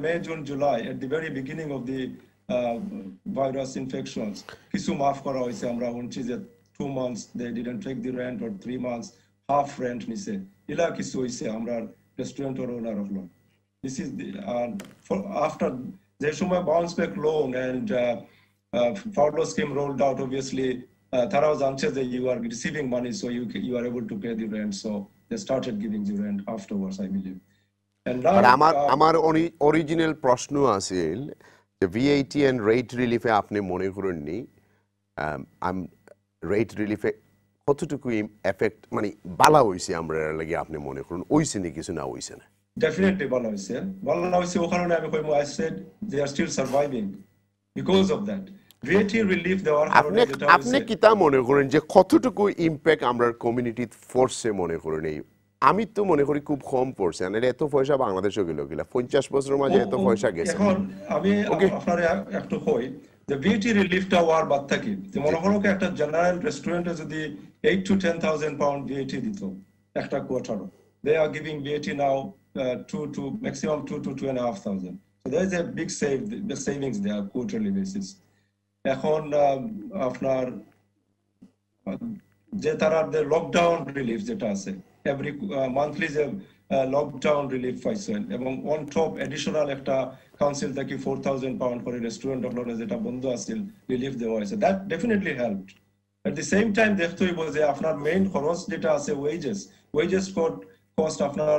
May, June, July at the very beginning of the virus infections, কিছু মাফ করা হয়েছে। আমরা শুনছি যে 2 months they didn't take the rent or 3 months half rent নিছে, ইলা কিছু হয়েছে আমরা রেস্টুরেন্টের ওনার হলো। This is after যে সময় bounce back loan and furlough scheme rolled out, obviously তারাও জানছে যে you are receiving money, so you are able to pay the rent, so they started giving you rent afterwards, I believe. And now আমার original প্রশ্ন আছে যে VAT and rate relief এ আপনি মনে করেননি rate relief এ কতটুকু এফেক্ট মানে বালা হইছে আমরা লাগি আপনি মনে করুন হইছে নি কিছু না হইছে না definitely বালা হইছে ও কারণে আমি কইমু I said they are still surviving because of that. VAT relief দেওয়ার কারণে যেটা আপনি কিতা মনে করেন যে কতটুকু ইমপ্যাক্ট আমরা কমিউনিটি ফোর্সে মনে করেন এই আমি তো মনে করি খুব কম পড়ছে আর এত পয়সা বাংলাদেশে গেল কিলা 50 বছরের মাঝে এত পয়সা গেছে এখন আমি আপনারে একটু কই যে VAT রিলিফটা ওয়ার বাদ থাকি যে মনে করো একটা জেনারেল রেস্টুরেন্টে যদি 8 to 10,000 pound VAT দিত একটা কোয়ার্টারে they are giving VAT now 2 to maximum 2 to 2,500, so there is a big savings there quarterly basis. এখন আপনার যে তারা লকডাউন রিলিফ যেটা আছে every monthly যে লকডাউন রিলিফ পাইছেন এবং অন টপ এডিশনাল একটা কাউন্সিল থেকে 4,000 পাউন্ড করে রেস্টুরেন্ট গুলো যেটা বন্ধ আছিল রিলিফ দেওয়া হয়েছে that definitely helped at the same time দেখতে হইব যে আপনার মেইন খরচ যেটা আছে ওয়েজেস কস্ট আপনার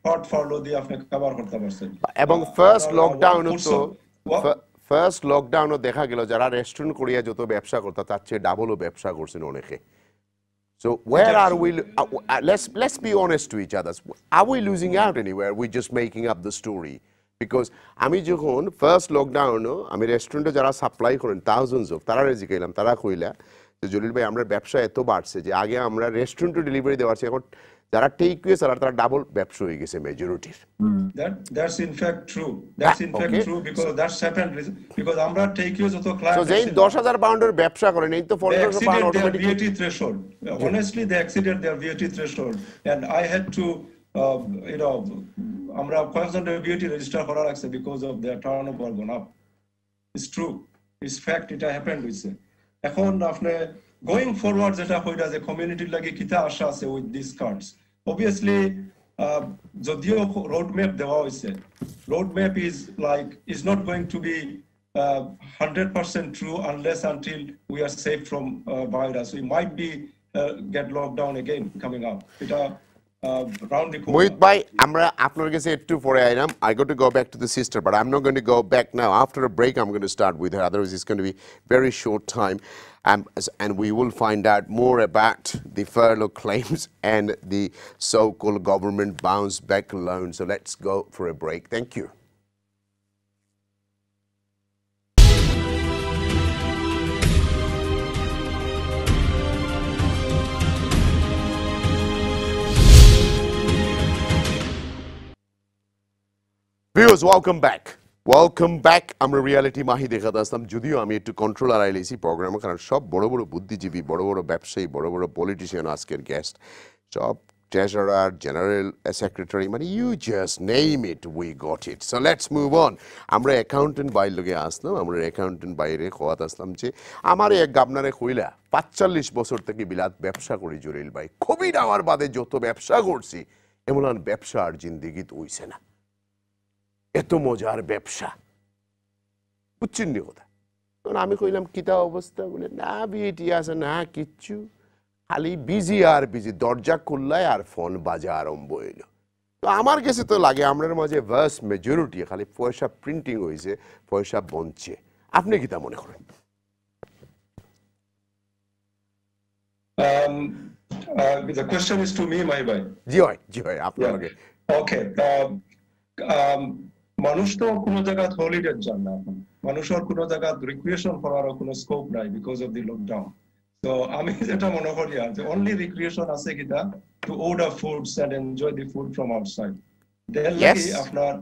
পার্ট ফরলো দিয়ে আপনি কভার করতে পারছেন এবং ফার্স্ট লকডাউনও দেখা গেল যারা রেস্টুরেন্ট করিয়া যত ব্যবসা করতে তার চেয়ে ডাবলও ব্যবসা করছেন অনেকে So where are we? Let's be honest to each other. Are we losing out anywhere? We're just making up the story. Because আমি যখন ফার্স্ট লকডাউনও আমি রেস্টুরেন্টে যারা সাপ্লাই করেন থাউজেন্ডস অফ তারা রেজিকাইলাম তারা কইলা যে জলিল ভাই আমরা ব্যবসা এত বাড়ছে যে আগে আমরা রেস্টুরেন্টে ডেলিভারি দেওয়ার এখন যারা টেক ওয়ে তারা ডাবল ব্যবসা হয়ে গেছে মেজরিটির That's in fact true. That's in fact true because that's happened because আমরা take you যত client so যেই 10,000 পাউন্ডের ব্যবসা করেন এই তো 40,000 pound automatically VAT threshold. Honestly they exceeded their VAT threshold and I had to আমরা কয়েকজনের VAT register করা লাগছে because of their turnover gone up. It's true. It's fact it happened with এখন আপনি going forward যেটা হইরা যে কমিউনিটির লাগি কিতা আশা আছে with these cards obviously যদিও road map দেওয়া হইছে road map is not going to be 100% true unless until we are safe from virus we might be get locked down again coming up এটা Mohit bhai amra apnar kache ettu pore ailam I got to go back to the sister but I'm not going to go back now after a break I'm going to start with her otherwise it's going to be very short time and we will find out more about the furlough claims and the so-called government bounce back loan so let's go for a break thank you Viewers, welcome back. Welcome back. আমরা reality Mahi দেখাতে আসলাম যদিও আমি একটু control আর আইলেছি প্রোগ্রামে কারণ সব বড় বড় বুদ্ধিজীবী বড় বড় ব্যবসায়ী বড় বড় পলিটিশিয়ান আজকের গেস্ট সব ট্রেজারার জেনারেল সেক্রেটারি মানে you just name it we got it so let's move on আমরা অ্যাকাউন্টেন্ট বাইর লগে আসলাম আমরা অ্যাকাউন্টেন্ট বাইরে খোয়াত আসলাম যে আমার এক গাবনারে কইলা 45 বছর থেকে বিলাত ব্যবসা করি জলিল ভাই কোভিড আমার বাদে যত ব্যবসা করছি এমন ব্যবসা আর জিন্দেগিত হইছে না এত মজার ব্যবসা বুঝছেন নি কথা আমি কইলাম কিতা অবস্থা বলে না বিয়েটি আছে না কিচ্ছু খালি বিজি আর বিজি দরজা খুললাই আর ফোন বাজা আরম্ভ হইল তো আমার কাছে তো লাগে আমরার মাঝে ভার্স মেজরিটি খালি পয়সা প্রিন্টিং হয়েছে পয়সা বঞ্চে আপনি কিতা মনে করেন the question is to me my boy জি হয় আপনার আগে okay মানুষ তো কোনো জায়গায় হলিডে যান না এখন মানুষের কোনো জায়গায় রিক্রিয়েশন করার কোনো স্কোপ নাই বিকজ অফ দি লকডাউন তো আমি যেটা মনে করি যে অনলি রিক্রিয়েশন আছে কিটা to order foods and enjoy the food from outside then লাগি আপনার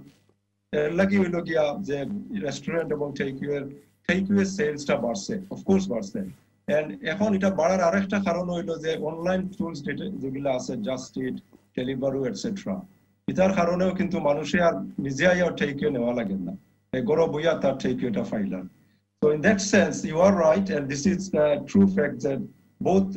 লাগি হইলো গিয়া যে রেস্টুরেন্ট এবং টেকওয়ে সেলসটা বাড়ছে অফকোর্স বাড়ছে এন্ড এখন এটা বাড়ার আরেকটা কারণ হইলো যে অনলাইন টুলস যেগুলো আছে জাস্ট ইট ডেলিভারি এটসেট্রা ইতার কারণেও কিন্তু মানুষে আর নিজে আইয়া টেকওয়ে নেওয়া লাগে না গরব হইয়া তার টেকওয়েটা filer so in that sense you are right and this is a true fact that both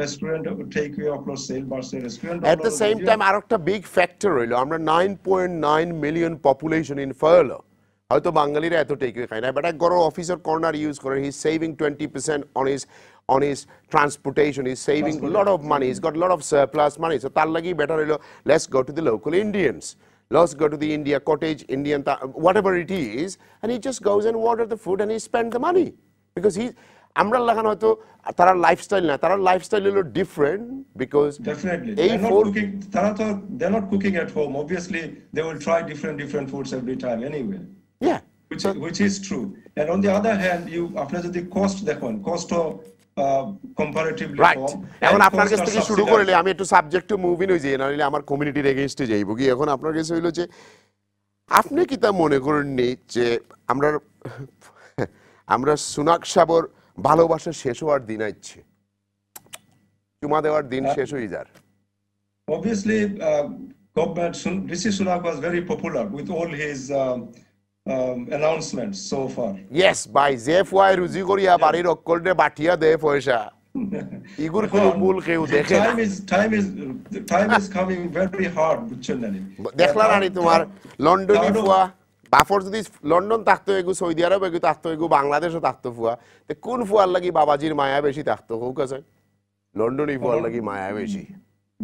restaurant takeaway plus sale versus restaurant at the same time arekta big factor হইলো আমরা 9.9 million population in furlough হয়তো বাঙালিরা এত টেকে খায় না, but এক গড় অফিসার কর্নার ইউজ করে, হি saving 20% on his transportation, he's saving a lot of money, he's got a lot of surplus money, so তার লাগি better হলো let's go to the local Indians, let's go to the India cottage, Indian whatever it is, and he just goes and water the food and he spend the money because he আমরা লাগান হয়তো তার lifestyle না, তার lifestyle হলো different because definitely they're not cooking at home, obviously they will try different foods every time anyway, yeah, which is true. And on the other hand, you আপনারা যদি cost দেখুন, কস্ট comparatively right এখন আপনার কাছ থেকে শুরু করলে আমি একটু সাবজেক্ট মুভ ইন হই যাই, নাহলে আমার কমিউনিটির এগেইনস্টে যাইব কি। এখন আপনার কাছে হইলো যে আপনি কি তা মনে করেন নি যে আমরা সুনাক সাবর ভালোবাসা শেষ হওয়ার দিন আসছে, চুমা দেওয়ার দিন শেষ হয়ে যার? Obviously, Rishi Sunak was very popular with all his announcements so far. Yes, by ZFY রুজি করিয়া বাড়ির অক্কলরে বাটিয়া দে পয়সা ইগুর কোন মূল কেউ দেখে না। Time is coming very hard, বুঝছেন না? দেখলা রানি তোমার লন্ডনে ফুয়া বাফর যদি লন্ডন থাকতো এগু সৌদি আরব এগু থাকতো এগু বাংলাদেশও থাকতো ফুয়া, তে কোন ফুয়ার লাগি বাবাজির মায়া বেশি থাকতো হোক আছে? লন্ডনে ফুয়ার লাগি মায়া বেশি,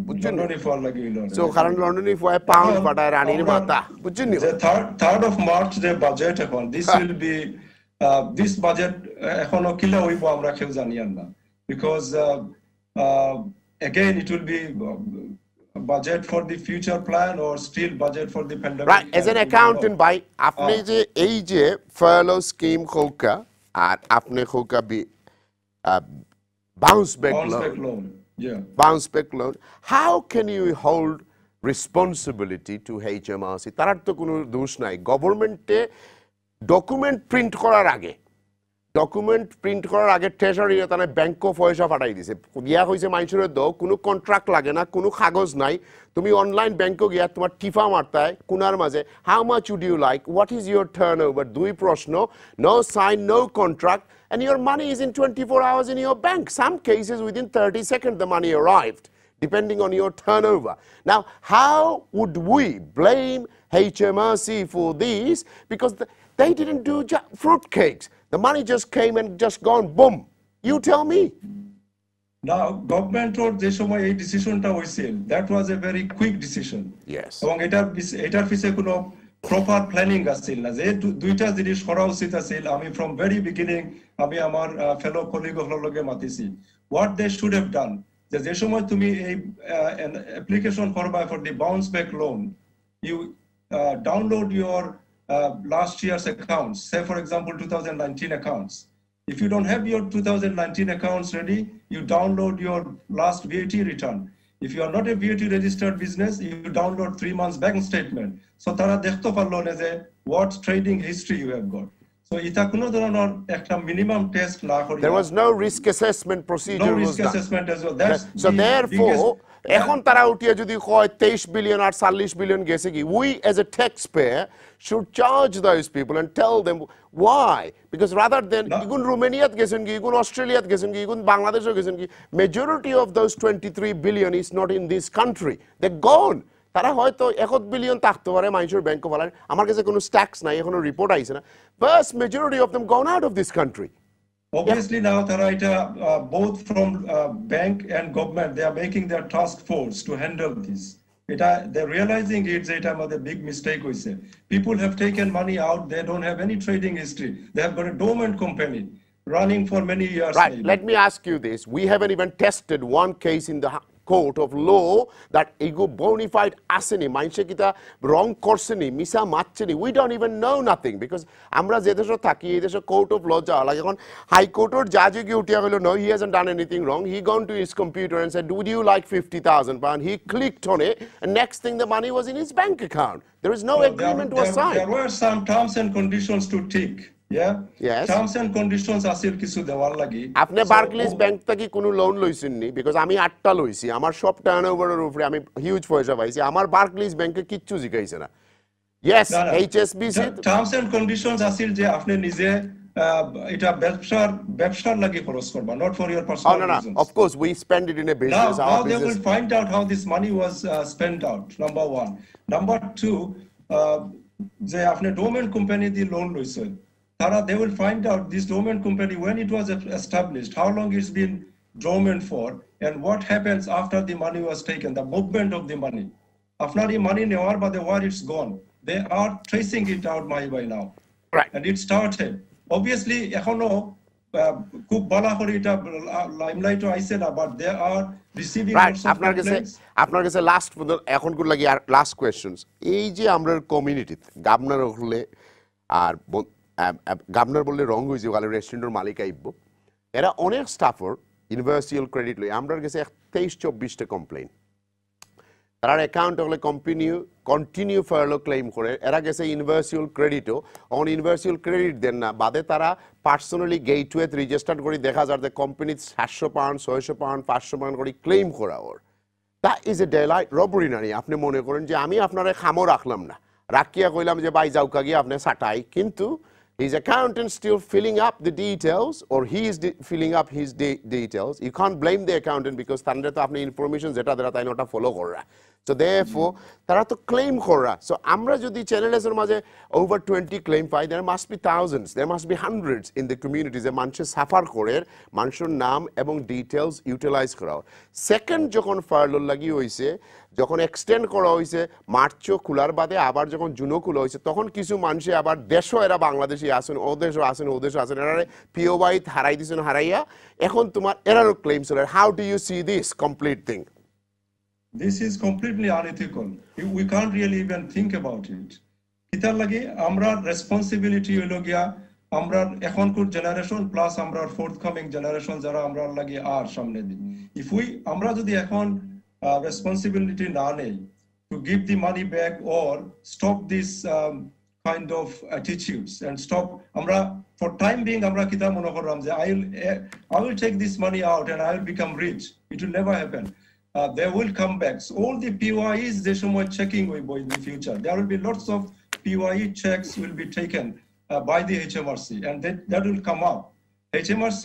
বুঝছেন? লন্ডনে ফুয়ার লাগি সো কারণ লন্ডনে ফুয়ায় পাউন্ড পাঠায় রানীর মাথা, বুঝছেন? The 3rd of March the budget এখন this will be this budget এখনো কিলা হইব আমরা কেউ জানি না, because again it will be budget for the future plan or still budget for the pandemic. Right, as an accountant by apne je ei je furlough scheme khoka ar apne khoka bi bounce back loan. Yeah. Bounce back loan. How can you hold responsibility to HMRC? Tarar to kono dosh nai. Government e document print korar age treasury তানে ব্যাংকও পয়সা পাঠাই দিছে, দিয়া হয়েছে মানুষের দাও, কোনো contract লাগে না, কোনো কাগজ নাই, তুমি অনলাইন ব্যাংকও গিয়া তোমার টিফা মারতায় কোনার মাঝে how much would you like, what is your turnover, দুই প্রশ্ন, no sign, no contract, and your money is in 24 hours in your bank. Some cases within 30 seconds the money arrived, depending on your turnover. Now, how would we blame HMRC for this? Because they didn't do fruit cakes. The money just came and just gone, boom. You tell me. Now, government or যে সময় এই ডিসিশনটা হইছিল, that was a very quick decision. Yes. এবং এটার পিছে কোনো proper planning আছিল না, যে দুইটা জিনিস করা উচিত আছিল। আমি ফ্রম ভেরি বিগিনিং আমি আমার ফেলো কলিগগুলোর লগে মাতিছি, what they should have done, যে সময় তুমি এই অ্যাপ্লিকেশন করবা for the bounce back loan, you download your last year's accounts, say for example 2019 accounts. If you don't have your 2019 accounts ready, you download your last VAT return. If you are not a VAT registered business, you download 3 months bank statement. So tara dekhto parlo na je what trading history you have got. So ita kono dhoroner ekta minimum test na kori, there was no risk assessment procedure, no risk assessment as well. So therefore এখন তারা উঠিয়ে যদি কয় 23 billion আর 40 billion গেছে কি, we as a taxpayer should charge those people and tell them why, because rather than igun Romaniat gesen ki, igun Australiat gesen ki, igun Bangladesh gesen ki, majority of those 23 billion is not in this country, they're gone. তারা হয়তো 1 billion থাকতে পারে মানুষের ব্যাংকে বলেন, আমার কাছে কোনো স্ট্যাক্স নাই, এখনো রিপোর্ট আইছে না, vast majority of them gone out of this country. Obviously now tara eta both from bank and government, they are making their task force to handle this. They're realizing it's a big mistake we say. People have taken money out, they don't have any trading history, they have got a dormant company running for many years. Right, maybe. Let me ask you this, we haven't even tested one case in the court of law that ego bona fide aseni mainche kita wrong korseni misa matcheni, we don't even know nothing, because amra je desho thaki ei desho court of law ja lage ekhon high court or judge ki utia holo no, he hasn't done anything wrong, he gone to his computer and said would you like 50,000 pound, he clicked on it and next thing the money was in his bank account, there is no agreement was signed. There were some terms and conditions to tick. Yeah. Yes. Terms and conditions asir kichu dewar lagi. আপনি বার্কলিজ bank থেকে কোনো loan লইছেন নি? Because আমি 8টা লইছি, আমার সব টার্নওভারের উপরে আমি হিউজ পয়সা পাইছি, আমার বার্কলিজ ব্যাংকে কিচ্ছু জিকাইছে না। Yes, HSBC terms and conditions আসিল যে আপনি নিজে এটা ব্যবসার লাগি খরচ করবা, not for your personal reasons. Of course we spend it in a business. Now they will find out how this money was spent out, number one. Number two, যে আপনি ডোমেন কোম্পানি দিয়ে লোন লইছেন তারা they will find out this domain company when it was established, how long it's been dormant for, and what happens after the money was taken, the movement of the money. After the money নেওয়ার বাদে where it's gone, they are tracing it out by now. Right. And it started. Obviously, এখনো খুব বলা করে এটা লাইমলাইটও আইছে না, but they are receiving right lots of complaints. আপনার কাছে লাস্ট এখন কোন লাগি আর লাস্ট কোয়েশ্চনস এই যে আমরা কমিউনিটিতে গাবনার হলে আর গাবনার বললে রং হইছে ওয়ালে রেস্টুরেন্টের মালিক আইব এরা অনেক স্টাফর ইউনিভার্সাল ক্রেডিট লই আমরা কাছে 23-24টা কমপ্লেইন তার অ্যাকাউন্ট হলে কন্টিনিউ ফারলো ক্লেম করে এরা গেছে ইউনিভার্সাল ক্রেডিটও অন ইউনিভার্সাল ক্রেডিট দেন না বাদে তারা পার্সোনালি গেটওয়েত রেজিস্টার করে দেখা যায় যে কোম্পানি 700 পাউন্ড 600 পাউন্ড 500 পাউন্ড করে ক্লেম করা or that is a daylight robbery নানি আপনি মনে করেন যে আমি আপনারে খামো রাখলাম না রাখিয়া কইলাম যে ভাই যাও কাগি আপনি সাটাই কিন্তু his accountant still filling up the details or he is filling up his details. You can't blame the accountant because tandre to apni information jeta dera tai nota follow korra. So therefore tara to claim korra. So amra jodi channels er maje over 20 claim pai there must be thousands, there must be hundreds in the communities যে মানুষে suffer করে মানুষের নাম এবং details utilise করা second যখন ফারলোর লাগি হইছে যখন এক্সটেন্ড করা হইছে মার্চও খোলার বাদে আবার যখন জুনও খোলা হইছে তখন কিছু মানুষে আবার দেশও এরা বাংলাদেশি আসেন ও দেশও আসেন এরা পিওবাই হারাই দিছেন হারাইয়া এখন তোমার এরারও ক্লেম চলে how do you see this complete thing This is completely unethical. We can't really even think about it. কিতার লাগে আমরা রেসপন্সিবিলিটি হইল গিয়া আমরা এখনকার জেনারেশন প্লাস আমরা ফোর্থকামিং জেনারেশন যারা আমরা লাগে আর সামনে দিন ইফ আমরা যদি এখন responsibility না নেই to give the money back or stop this kind of attitudes and stop আমরা for time being আমরা কিতা মনে করলাম যে I will take this money out and I will become rich. It will never happen. They will come back. So all the PYEs they somewhat checking in the future. There will be lots of PYE checks will be taken by the HMRC and that will come up. HMRC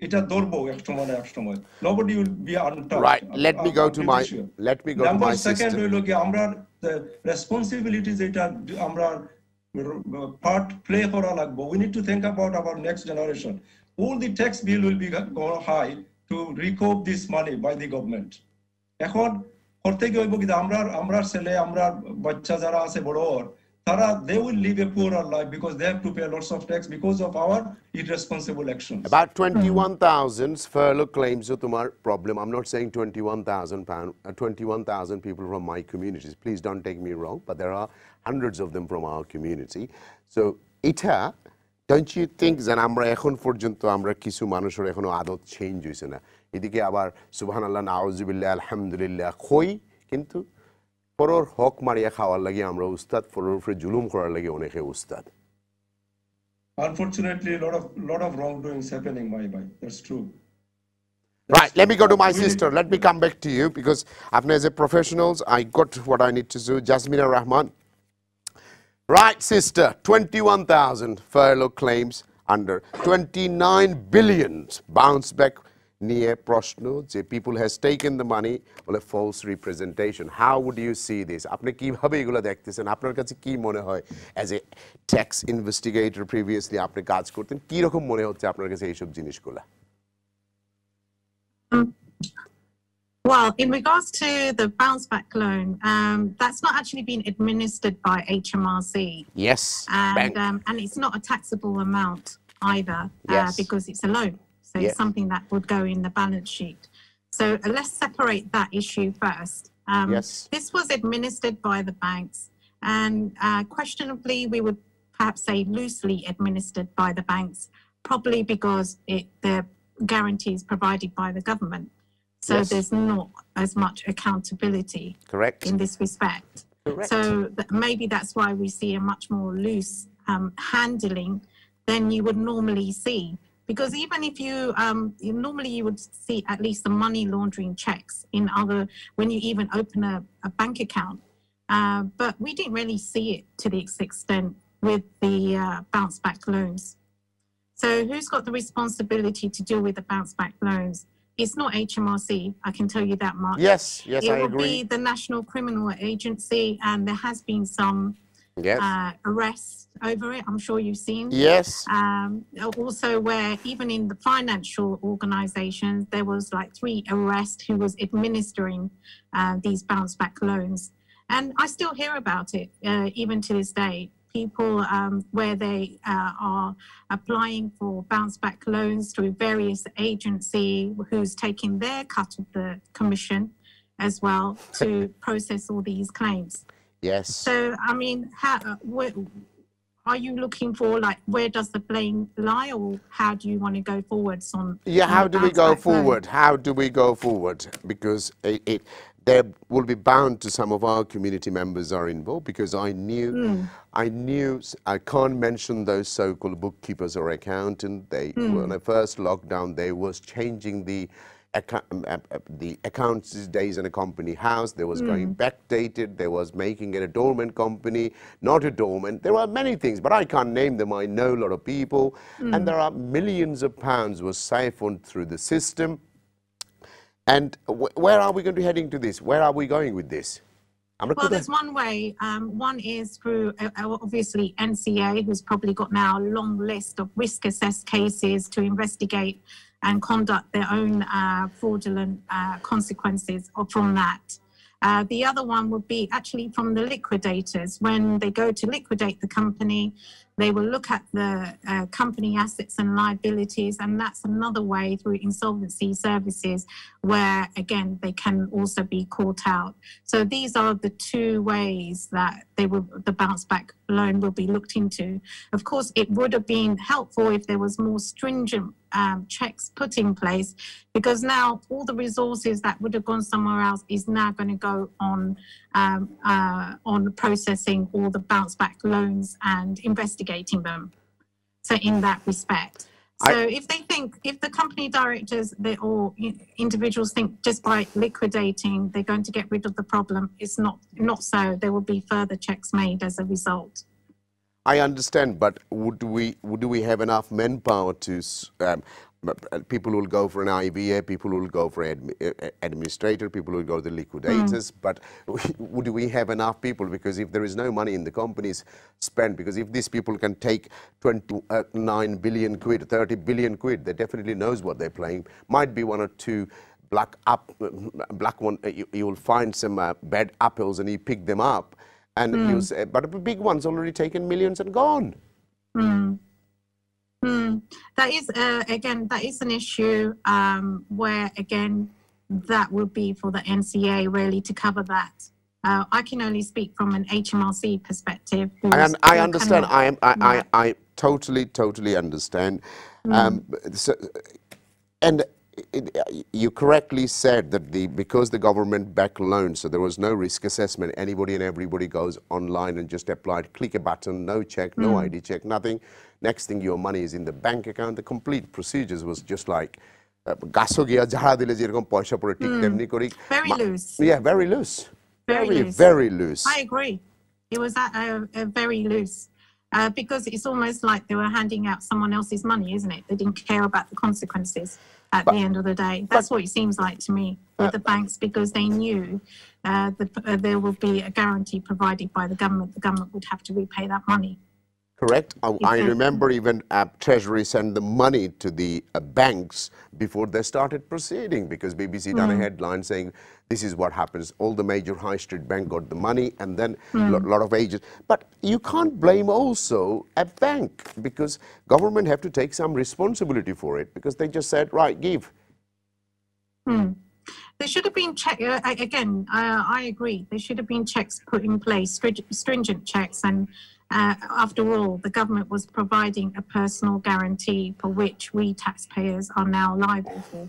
এটা ধরবো একসময় nobody will be untouched. Right, let me go to my second হইল কি আমরা responsibilities এটা আমরা part play করা লাগবো. We need to think about our next generation. All the tax bill will be high to recoup this money by the government. এখন করতে গিয়ে হইব কি আমরা ছেলে আমরা বাচ্চা যারা আছে বড় তারা they will live a poorer life because they have to pay lots of tax because of our irresponsible actions. About 21,000 furlough claims to tumar problem. I'm not saying 21,000 people from my communities. Please don't take me wrong, but there are hundreds of them from our community. So এটা don't you think that আমরা এখন পর্যন্ত আমরা কিছু মানুষের এখনো আদত change হইছে না এদিকে আবার সুবহানাল্লাহ নাউজুবিল্লাহ আলহামদুলিল্লাহ কই কিন্তু পরর হক মারিয়া খাওয়ার লাগি আমরা উস্তাদ পরর উপরে জুলুম করার লাগি অনেকে উস্তাদ Unfortunately lot of wrongdoings happening my boy. That's true. Right, let me go to my sister. Let me come back to you because as a professionals I got what I need to do. Jasmina Rahman. Right, sister, 21,000 furlough claims under 29 billion bounce back near proshno. The people has taken the money or a false representation. How would you see this? Apne kibhabe egula dekhtechen? Apnar kache ki mone hoy as a tax investigator previously apni kaj korten ki rokom mone hocche apnar kache ei sob jinishgulo? Well, in regards to the bounce back loan, that's not actually been administered by HMRC. Yes. And it's not a taxable amount either because it's a loan. So it's something that would go in the balance sheet. So let's separate that issue first. This was administered by the banks and questionably we would perhaps say loosely administered by the banks, probably because the guarantees provided by the government. So there's not as much accountability in this respect. So maybe that's why we see a much more loose handling than you would normally see. Because even if normally you would see at least the money laundering checks when you even open a bank account. But we didn't really see it to the extent with the bounce back loans. So who's got the responsibility to deal with the bounce back loans? It's not HMRC, I can tell you that much. Yes, I agree. It will be the National Criminal Agency, and there has been some arrests over it. I'm sure you've seen. Yes. Also, where even in the financial organizations, there was like 3 arrests who was administering these bounce back loans. And I still hear about it, even to this day. People where they are applying for bounce back loans through various agency who's taking their cut of the commission as well to process all these claims. Yes. So, I mean, are you looking for, like, where does the blame lie, or how do you want to go forwards on? Yeah, how do we go forward? How do we go forward? Because there will be bound to some of our community members are involved, because I can't mention those so-called bookkeepers or accountants. They when the first lockdown, they was changing the accounts days in a company house. They was going backdated. They was making it a dormant company, not a dormant. There are many things, but I can't name them. I know a lot of people, and there are millions of pounds was siphoned through the system. And where are we going to be heading to this? Where are we going with this? Well, there's one way. One is through, obviously, NCA, who's probably got now a long list of risk-assessed cases to investigate and conduct their own fraudulent consequences from that. The other one would be actually from the liquidators. When they go to liquidate the company, they will look at the company assets and liabilities, and that's another way through insolvency services where, again, they can also be caught out. So these are the 2 ways that the bounce back loan will be looked into. Of course, it would have been helpful if there was more stringent checks put in place, because now all the resources that would have gone somewhere else is now going to go on processing all the bounce back loans and investigating them. So in that respect. So if the company directors or individuals think just by liquidating they're going to get rid of the problem, it's not so. There will be further checks made as a result. I understand, but would we have enough manpower to people will go for an IVA, people will go for administrator, people will go to the liquidators, but would we have enough people? Because if there is no money in the companies spent, because if these people can take 29 billion quid, 30 billion quid, they definitely knows what they're playing. Might be 1 or 2 black one, you will find some bad apples and you pick them up, and you say, but the big one's already taken millions and gone. That is, again, that is an issue where, again, that would be for the NCA really to cover that. I can only speak from an HMRC perspective. I understand. I totally understand. You correctly said that because the government backed loans, so there was no risk assessment. Anybody and everybody goes online and just applied, click a button, no check, no ID check, nothing. Next thing, your money is in the bank account. The complete procedures was just like very loose. Yeah, very loose. Very loose. I agree. It was very loose. Because it's almost like they were handing out someone else's money, isn't it? They didn't care about the consequences at the end of the day. That's what it seems like to me with the banks, because they knew that there would be a guarantee provided by the government. The government would have to repay that money. Correct. I remember even Treasury sent the money to the banks before they started proceeding, because BBC done a headline saying this is what happens. All the major high street bank got the money, and then a lot of agents. But you can't blame also a bank, because government have to take some responsibility for it, because they just said, right, give. There should have been again, I agree. There should have been checks put in place, stringent checks, and after all, the government was providing a personal guarantee for which we taxpayers are now liable for.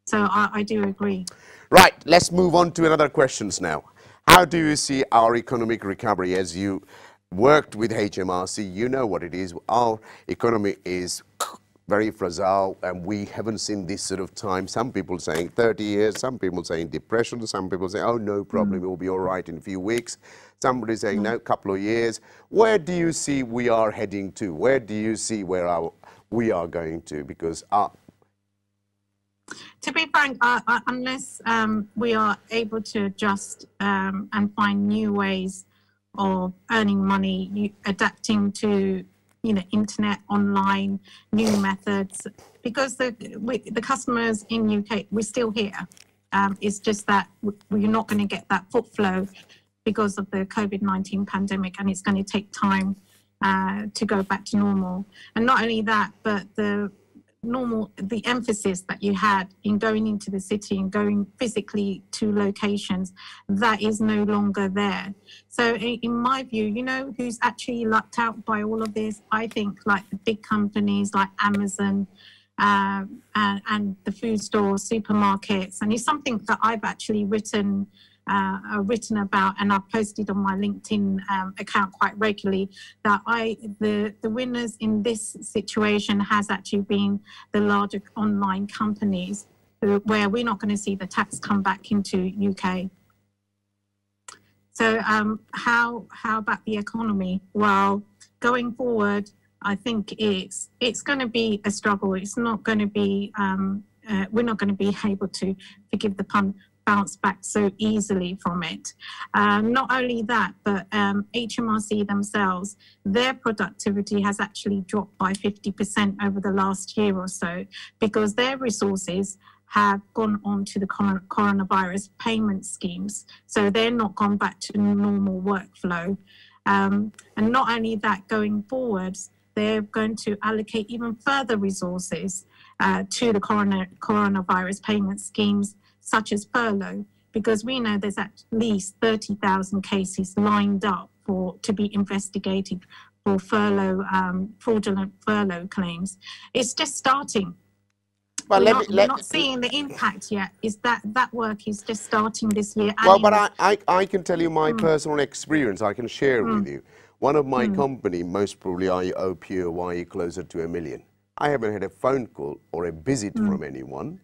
So I do agree. Right, let's move on to another questions now. How do you see our economic recovery? As you worked with HMRC, you know what it is. Our economy is very fragile, and we haven't seen this sort of time. Some people saying 30 years, some people saying depression, some people say, oh, no problem, it will be all right in a few weeks. Somebody saying, no, couple of years. Where do you see we are heading to? Where do you see where we are going to? Because to be frank, unless we are able to adjust and find new ways of earning money, adapting to internet, online, new methods, because the customers in UK, we're still here. It's just that we're not going to get that foot flow because of the COVID-19 pandemic, and it's going to take time to go back to normal. And not only that, but the emphasis that you had in going into the city and going physically to locations, that is no longer there. So in my view, who's actually lucked out by all of this? I think like the big companies like Amazon and the food stores, supermarkets, and it's something that I've actually written about, and I've posted on my LinkedIn account quite regularly, that the winners in this situation has actually been the larger online companies, where we're not going to see the tax come back into UK. So how about the economy? Well, going forward, I think it's going to be a struggle. It's not going to be, we're not going to be able to, forgive the pun, bounce back so easily from it. Not only that, but HMRC themselves, their productivity has actually dropped by 50% over the last year or so, because their resources have gone on to the coronavirus payment schemes. So they're not gone back to normal workflow. And not only that, going forwards, they're going to allocate even further resources to the coronavirus payment schemes, such as furlough, because we know there's at least 30,000 cases lined up to be investigated for fraudulent furlough claims. It's just starting. But we're not seeing the impact yet. Is that work is just starting this year? Well, but I can tell you my personal experience. I can share with you. One of my company, most probably I owe POYE closer to $1 million. I haven't had a phone call or a visit from anyone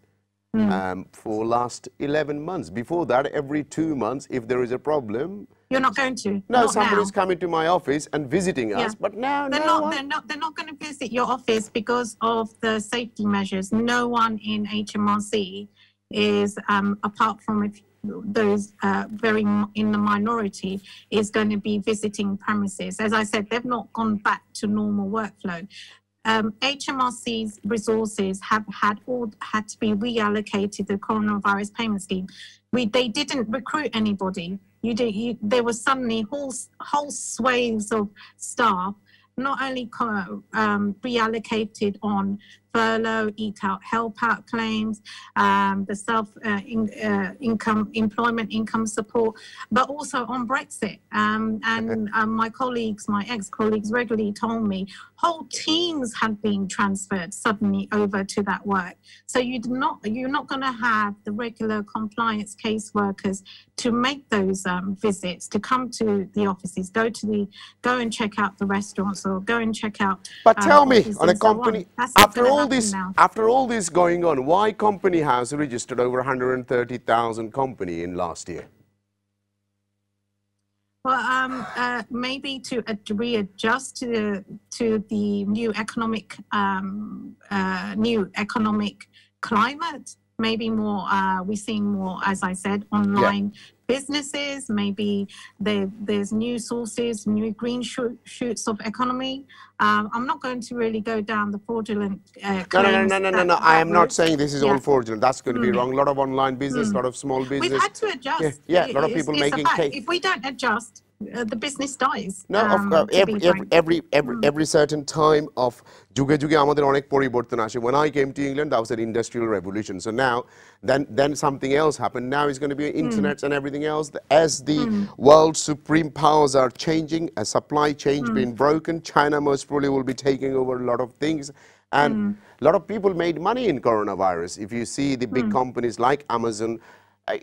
for last 11 months. Before that, every 2 months, if there is a problem, you're not going to. No, somebody's coming to my office and visiting us, but now they're not going to visit your office because of the safety measures. No one in HMRC is, apart from those very in the minority, is going to be visiting premises. As I said, they've not gone back to normal workflow. HMRC's resources have had to be reallocated to the coronavirus payment scheme. They didn't recruit anybody. There was suddenly whole swathes of staff, not only reallocated on furlough, eat out, help out claims, the employment income support, but also on Brexit. And my ex-colleagues regularly told me whole teams had been transferred suddenly over to that work. So you're not going to have the regular compliance caseworkers to make those visits, to come to the offices, go and check out the restaurants or go and check out. But tell me, on a company, after all this going on, why company has registered over 130,000 company in last year? Well, maybe to readjust to the new economic climate. Maybe more, we're seeing more, as I said, online businesses. Maybe there's new sources, new green shoots of economy. I'm not going to really go down the fraudulent claims. No. I am not saying this is all fraudulent. That's going to be wrong. A lot of online business, a lot of small business. We've had to adjust. Yeah, a lot of people making cake. If we don't adjust, the business dies. No, of course, every certain time of যুগে আমাদের অনেক পরিবর্তন আসে. When I came to England, that was an industrial revolution. So now, then something else happened. Now it's going to be internet and everything else. As the world's supreme powers are changing, a supply chain being broken, China most probably will be taking over a lot of things. And a lot of people made money in coronavirus. If you see the big companies like Amazon,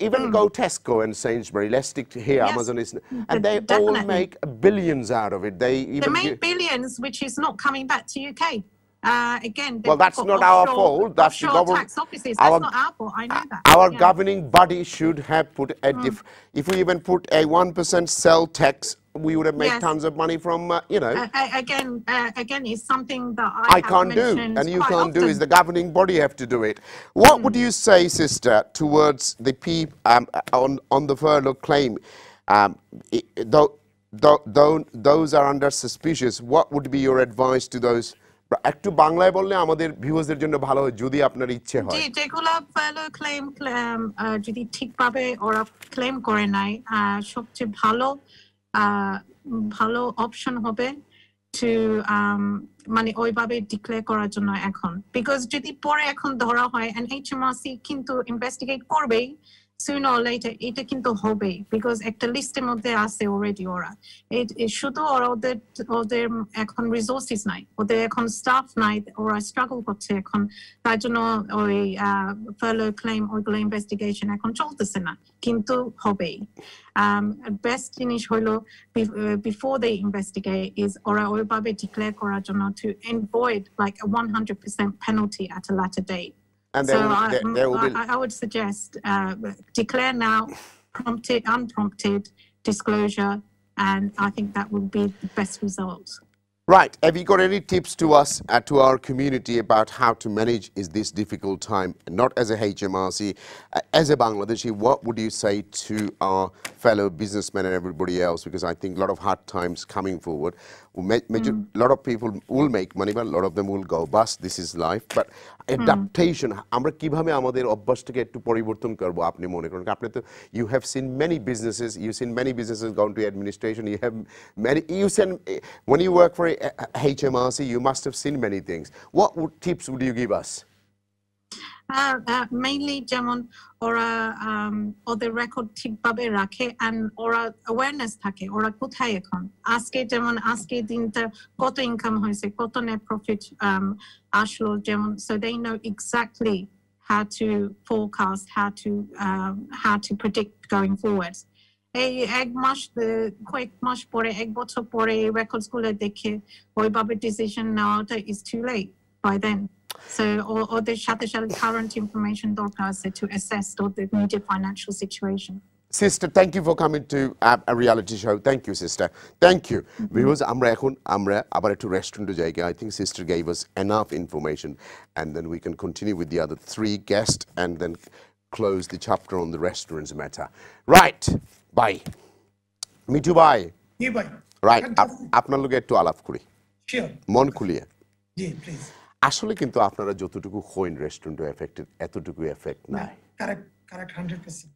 even go Tesco and Sainsbury, let's stick to here, Amazon is, and they all make billions out of it. They make billions, which is not coming back to UK. Again, well, that's not our fault. That's the government. Tax offices. That's not our fault. I know that. Our governing body should have put a if we even put a 1% sell tax, we would have made tons of money from, Again, it's something that I can't do, and you can't do. Is the governing body have to do it? What would you say, sister, towards the people on the furlough claim? those are under suspicious. What would be your advice to those? একটু বাংলায় বললে আমাদের ভিউয়ার্সদের জন্য ভালো হয় যদি আপনার ইচ্ছে হয়। জি, যেগুলো ভ্যালু ক্লেম যদি ঠিকভাবে ওরা ক্লেম করে নাই, সবচেয়ে ভালো অপশন হবে to মানে ওইভাবে ডিক্লেয়ার করার জন্য এখন, বিকজ যদি পরে এখন ধরা হয় and HMRC কিন্তু ইনভেস্টিগেট করবেই sooner or later, এটা কিন্তু হবে, বিকজ একটা লিস্টের মধ্যে আছে অলরেডি ওরা। শুধু ওদের এখন রিসোর্সেস নাই, ওদের এখন স্টাফ নাই, ওরা স্ট্রাগল করছে এখন, তার জন্য ওই ফেলো ক্লেম ওইগুলো ইনভেস্টিগেশন এখন চলতেছে না, কিন্তু হবেই। বেস্ট জিনিস হলো বিফোর দে ইনভেস্টিগেট ইজ ওরা ওইভাবে ডিক্লেয়ার করার জন্য to avoid like a 100% penalty at a later date. And so there will be... I would suggest declare now, prompted, unprompted disclosure, and I think that would be the best result. Right. Have you got any tips to us, to our community, about how to manage this difficult time, not as a HMRC, as a Bangladeshi? What would you say to our fellow businessmen and everybody else? Because I think a lot of hard times coming forward. A lot of people will make money, but a lot of them will go bust. This is life. But adaptation, আমরা কিভাবে আমাদের অভ্যাসটাকে একটু পরিবর্তন করব আপনি মনে করেন? আপনি তো you have seen many businesses go into administration. You have when you work for HMRC, you must have seen many things. What tips would you give us? Mainly যেমন ওরা ওদের রেকর্ড ঠিকভাবে রাখে and ওরা অ্যাওয়ারনেস থাকে ওরা কোথায় এখন, আজকে দিনটা কত ইনকাম হয়েছে, কত নেট প্রফিট আসলো, যেমন so they know exactly how to forecast, how to predict going forward. এই কয়েক মাস পরে, এক বছর পরে রেকর্ডস গুলো দেখে ওইভাবে ডিসিশন নেওয়াটা is too late by then. So ওদের সাথে current information দরকার আছে to assess the immediate financial situation. Sister, thank you for coming to a reality show. Thank you, sister. Thank you. Because আমরা আবার একটু রেস্টুরেন্টে যাই। I think sister gave us enough information, and then we can continue with the other 3 guests and then close the chapter on the restaurants matter. Right. Bye. Mitu bye. Yeah, bye. Right. আপনার লগে একটু আলাপ করি। Sure. মন খুলিয়ে। জি, please. আসলে কিন্তু আপনারা যতটুকু হইন রেস্টুরেন্টে এফেক্টেড, এতটুকু এফেক্ট নাই। কারেক্ট 100%.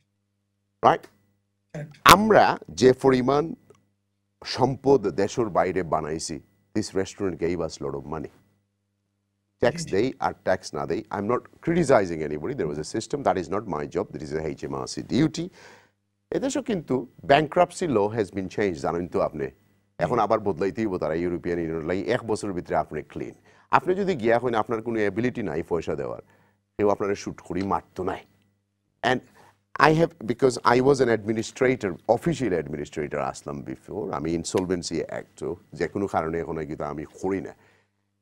রাইট? আমরা যে পরিমাণ সম্পদ দেশের বাইরে বানাইছি, this restaurant gave us a lot of money. Tax দেই আর ট্যাক্স না দেই, I'm not criticizing anybody. There was a system, that is not my job, that is a HMRC duty. এদেশেও কিন্তু bankruptcy law has been changed, জানেন তো আপনি। এখন আবার বদলাইতেই তারা ইউরোপিয়ান ইউনিয়ন লাগে 1 বছরের ভিতরে আপনি ক্লিন। আপনি যদি গিয়া হইন আপনার কোনো এবিলিটি নাই পয়সা দেওয়ার, কেউ আপনারা শুট করি মারতো নাই। And I have, because I was an administrator, official administrator Aslam before, আমি insolvency act যে কোনো কারণে এখন কিন্তু আমি করি না।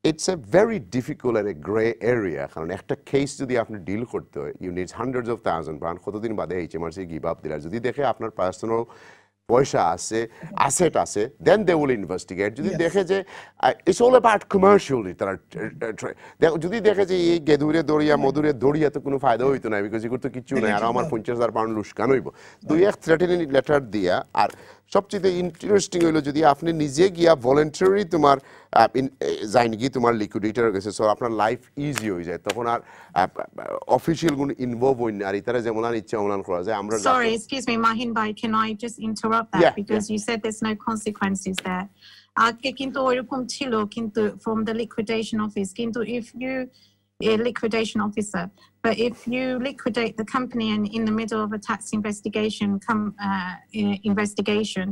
It's a very difficult and a grey area, কারণ একটা কেস যদি আপনি ডিল করতে হয়, you need hundreds of thousands pounds, কতদিন বাদে HMRC give up দিলা, যদি দেখে আপনার পার্সোনাল পয়সা আছে, অ্যাসেট আছে, then they will investigate. যদি দেখে যে it's all about commercially, তারা যদি দেখে যে এই গেদুরে দড়িয়া মধুরে দড়িয়া তো কোনো ফায়দা হইতো না, বিকজ এগুলো তো কিছু নাই, আর আমার 50,000 পাউন্ড লুস্কান হইব, 2 থ্রেটেনিং লেটার দিয়া। আর সবচেয়ে ইন্টারেস্টিং হইলো যদি আপনি নিজে গিয়া ভলেন্টারি তোমার যাইন গিয়ে তোমার লিকুইডেটর গেছে, সো আপনার লাইফ ইজি হয়ে যায়, তখন আর অফিসিয়াল কোনো ইনভলভ হই না, আর ইতারা যেমন আর ইচ্ছা অনলাইন করা যায়। আমরা Sorry, excuse me, Maheen bhai, can I just interrupt that? Because you said there's no consequences there. আগে কিন্তু ওইরকম ছিল, কিন্তু from the liquidation office, কিন্তু if you a liquidation officer, but if you liquidate the company and in the middle of a tax investigation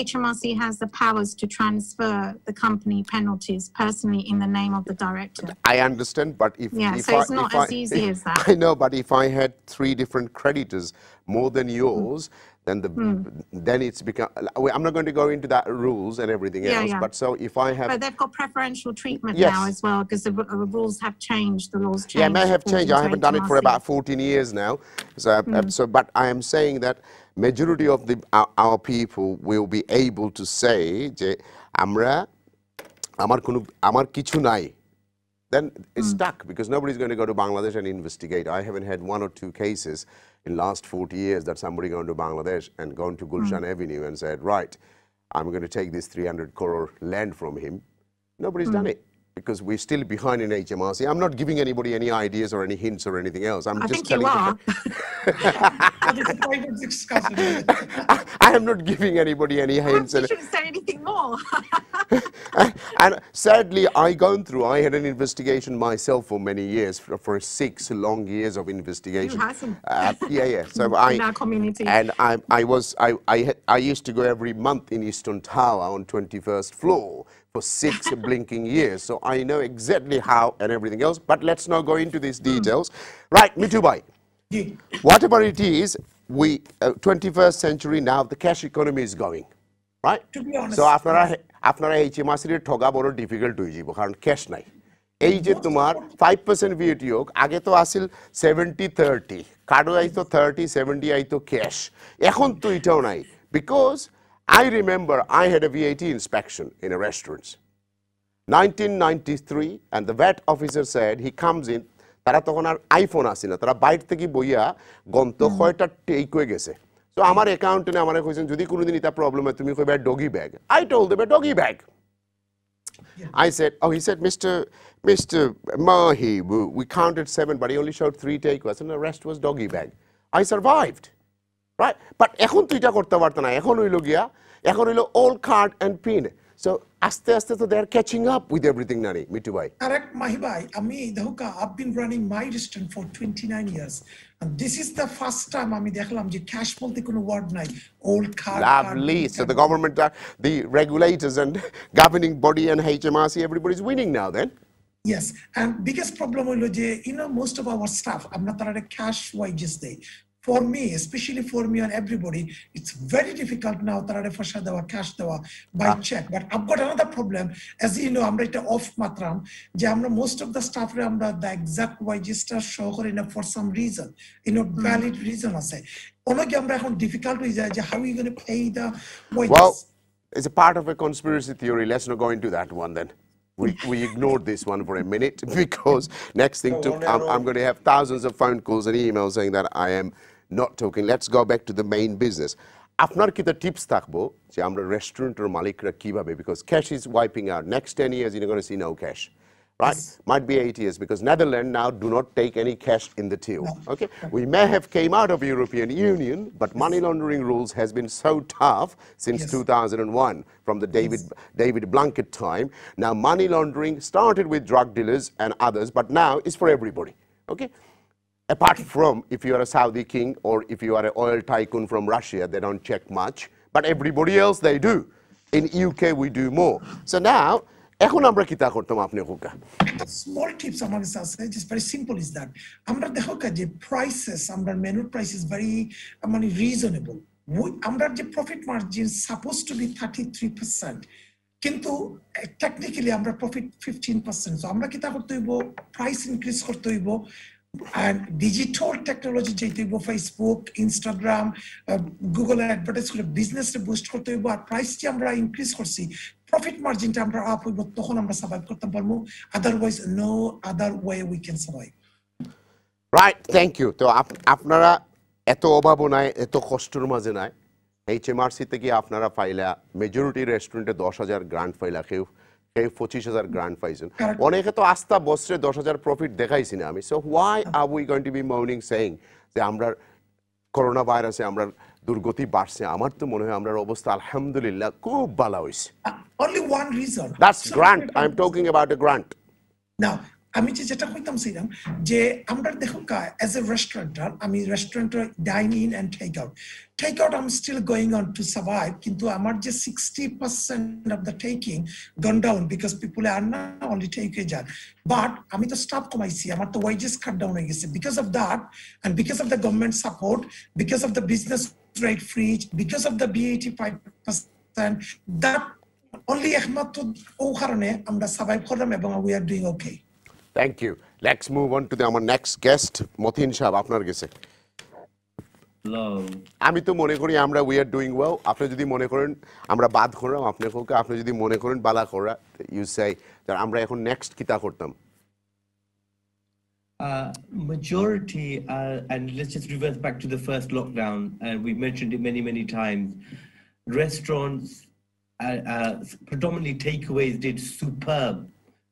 HMRC has the powers to transfer the company penalties personally in the name of the director. I understand, but if so it's not as easy as that. I know, but if I had 3 different creditors more than yours, then it's become. I'm not going to go into that rules and everything else. But so if I have, but they've got preferential treatment now as well, because the rules have changed. The laws changed. Yeah, may have changed. I haven't done it for about 14 years now. So, but I am saying that majority of our people will be able to say যে আমরা আমার কিছু নাই, then it's stuck, because nobody's going to go to Bangladesh and investigate. I haven't had 1 or 2 cases in last 40 years that somebody gone to Bangladesh and gone to Gulshan Avenue and said, right, I'm going to take this 300 crore land from him. Nobody's done it because we're still behind in HMRC. I'm not giving anybody any ideas or any hints or anything else. I'm just telling you. I am not giving anybody any hints. You shouldn't say anything more. And sadly, I had an investigation myself for many years, for 6 long years of investigation. Who hasn't? Yeah. So in our community. And I used to go every month in Eastern Tower on 21st floor for 6 blinking years. So I know exactly how and everything else. But let's not go into these details. Right, Mitu bhai. Whatever it is, 21st century now, the cash economy is going. Right? To be honest. So আপনারা HMRC এর ঠগা বড় difficult হয়ে যাব কারণ cash নাই এই যে তোমার 5% VAT হোক আগে তো আসিল 70-30 কার্ড আইতো 30-70 আইতো ক্যাশ এখন তো এটাও নাই because I remember I had a VAT inspection in a restaurant 1993 and the VAT officer said he comes in তারা তখন আর আইফোন আসে না তারা বাইরে থেকে বইয়া গন্ত কয়টা টেক হয়ে গেছে So আমার অ্যাকাউন্টে আমারে কইছেন যদি কোনোদিন এটা প্রবলেম হয় তুমি কইবা doggy bag I told them a doggy bag. I said, he said, Mr. Mahee, we counted 7, but he only showed 3 takeaways, and the rest was doggy bag. I survived, right? But এখন তো এটা করতে পারতো না এখন হইলো গিয়া এখন হইলো all card and pin. So aste তো they are catching up with everything nani Mitu bhai. Correct Mahee bhai. Ami dehoka I've been running my restaurant for 29 years. And this is the first time আমি দেখলাম যে cash বলতে কোনো word নাই old card. Lovely. So the government, the regulators and governing body and HMRC, everybody's winning now then. Yes, and biggest problem হলো যে most of our staff আমরা তারা cash wages দেই. For me, especially for me and everybody, it's very difficult now তারা ফসা দেওয়া cash দেওয়া by check. But I've got another problem. As you know, আমরা এটা off মাত্রাম যে আমরা most of the staff রে আমরা the exact wages টা show করি না for some reason. Valid reason আছে. অনেকে আমরা এখন difficult হয়ে যায় যে how are you going to pay the wages? Well, it's a part of a conspiracy theory. Let's not go into that one then. We ignored this one for a minute because next thing I'm going to have thousands of phone calls and emails saying that I am not talking. Let's go back to the main business. আপনার কি tips থাকবো যে আমরা রেস্টুরেন্টের মালিকরা কিভাবে because cash is wiping out. Next 10 years you're going to see no cash. Right? Might be 8 years because Netherlands now do not take any cash in the till. Okay? We may have came out of European Union, but money laundering rules has been so tough since 2001 from the David Blanket time. Now money laundering started with drug dealers and others, but now it's for everybody. Okay? Apart from if you are a Saudi king or if you are an oil tycoon from Russia, they don't check much, but everybody else they do. In UK we do more. So now এখন আমরা কিতা করতাম আপনি হোকা small tips আমার কাছে আছে just very simple is that আমরা দেখো যে prices আমরা menu price is very reasonable আমরা যে profit margin supposed to be 33% কিন্তু technically আমরা profit 15% so আমরা কিতা করতে হইব price increase করতে হইব and digital technology যেতে হইব Facebook Instagram Google advertise করে business রে boost করতে হইব আর price যে আমরা increase করছি profit margin টা আমরা আপ হইব তখন আমরা সার্ভাইভ করতে পারবো otherwise no other way we can survive. Right, thank you. তো আপনারা এত অভাব নাই এত কষ্টের মাঝে নাই HMRC থেকে আপনারা ফাইলা মেজরিটি রেস্টুরেন্টে 10,000 গ্রান্ট ফাইলা কেউ 25,000 গ্রান্ট পাইছেন অনেকে তো আস্থা বছরে 10,000 প্রফিট দেখাইছি না আমি so why are we going to be moaning saying যে আমরা করোনা ভাইরাসে আমরা দুর্গতি বাড়ছে আমার তো মনে হয় আমরার অবস্থা আলহামদুলিল্লাহ খুব ভালো হইছে only one reason that's grant I'm talking about a grant now আমি যেটা কইতাম ছিলাম যে আমরা দেখো as a restaurateur আমি রেস্টুরেন্টে dine in and take out I'm still going on to survive কিন্তু আমার যে 60% of the taking gone down because people are not only take যান but আমি তো স্টাফ কমাইছি আমার তো wages cut down হয়ে গেছে because of that and because of the government support because of the business rate freeze because of the VAT 5% that only একমাত্র ও কারণে আমরা সার্ভাইভ করলাম এবং we are doing okay. Thank you. Let's move on to our next guest, Mothin Shah. আপনার কাছে আমি তো মনে করি আমরা we are doing well. আপনি যদি মনে করেন আমরা বাদ করলাম আপনি যদি মনে করেন বালা করা you say that আমরা এখন next কিতা করতাম majority and let's just reverse back to the first lockdown and we mentioned it many times restaurants predominantly takeaways did superb.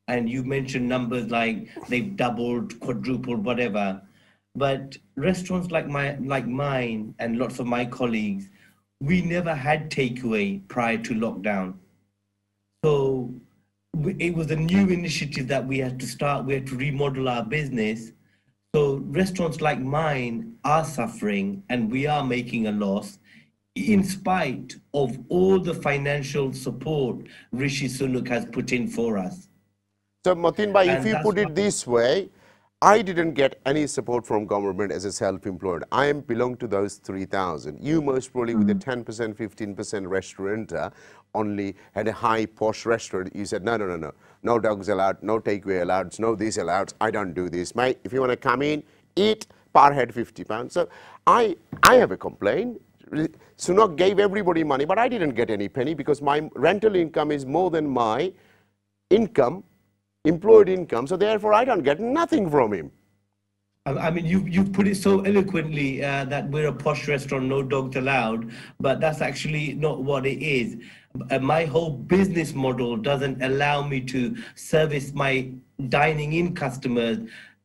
And you mentioned numbers like they've doubled, quadrupled, whatever. But restaurants like mine and lots of my colleagues, we never had takeaway prior to lockdown. So it was a new initiative that we had to start. We had to remodel our business. So restaurants like mine are suffering and we are making a loss in spite of all the financial support Rishi Sunak has put in for us. So Mateen bhai, if you put it this way, I didn't get any support from government as a self-employed. I belong to those 3,000. You most probably with a 10%, 15% restaurateur only had a high posh restaurant. You said, no dogs allowed, no takeaway allowed, no this allowed. I don't do this. Mate, if you want to come in, eat, per head £50. So I have a complaint. Sunak gave everybody money, but I didn't get any penny because my rental income is more than my income, employed income, so therefore I don't get nothing from him. I mean, you've put it so eloquently that we're a posh restaurant, no dogs allowed, but that's actually not what it is. My whole business model doesn't allow me to service my dining in customers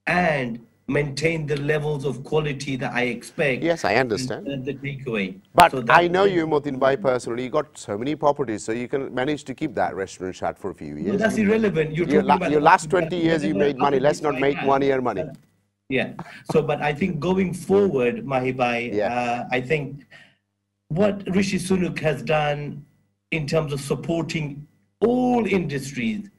and maintain the levels of quality that I expect. Yes, I understand. The takeaway. But so I know you, Mateen bhai, personally. You got so many properties, so you can manage to keep that restaurant shut for a few years. No, that's irrelevant. Your last 20 years you made money. Let's not make 1 year money. Yeah. So, but I think going forward, Mahee bhai, I think what Rishi Sunak has done in terms of supporting all industries,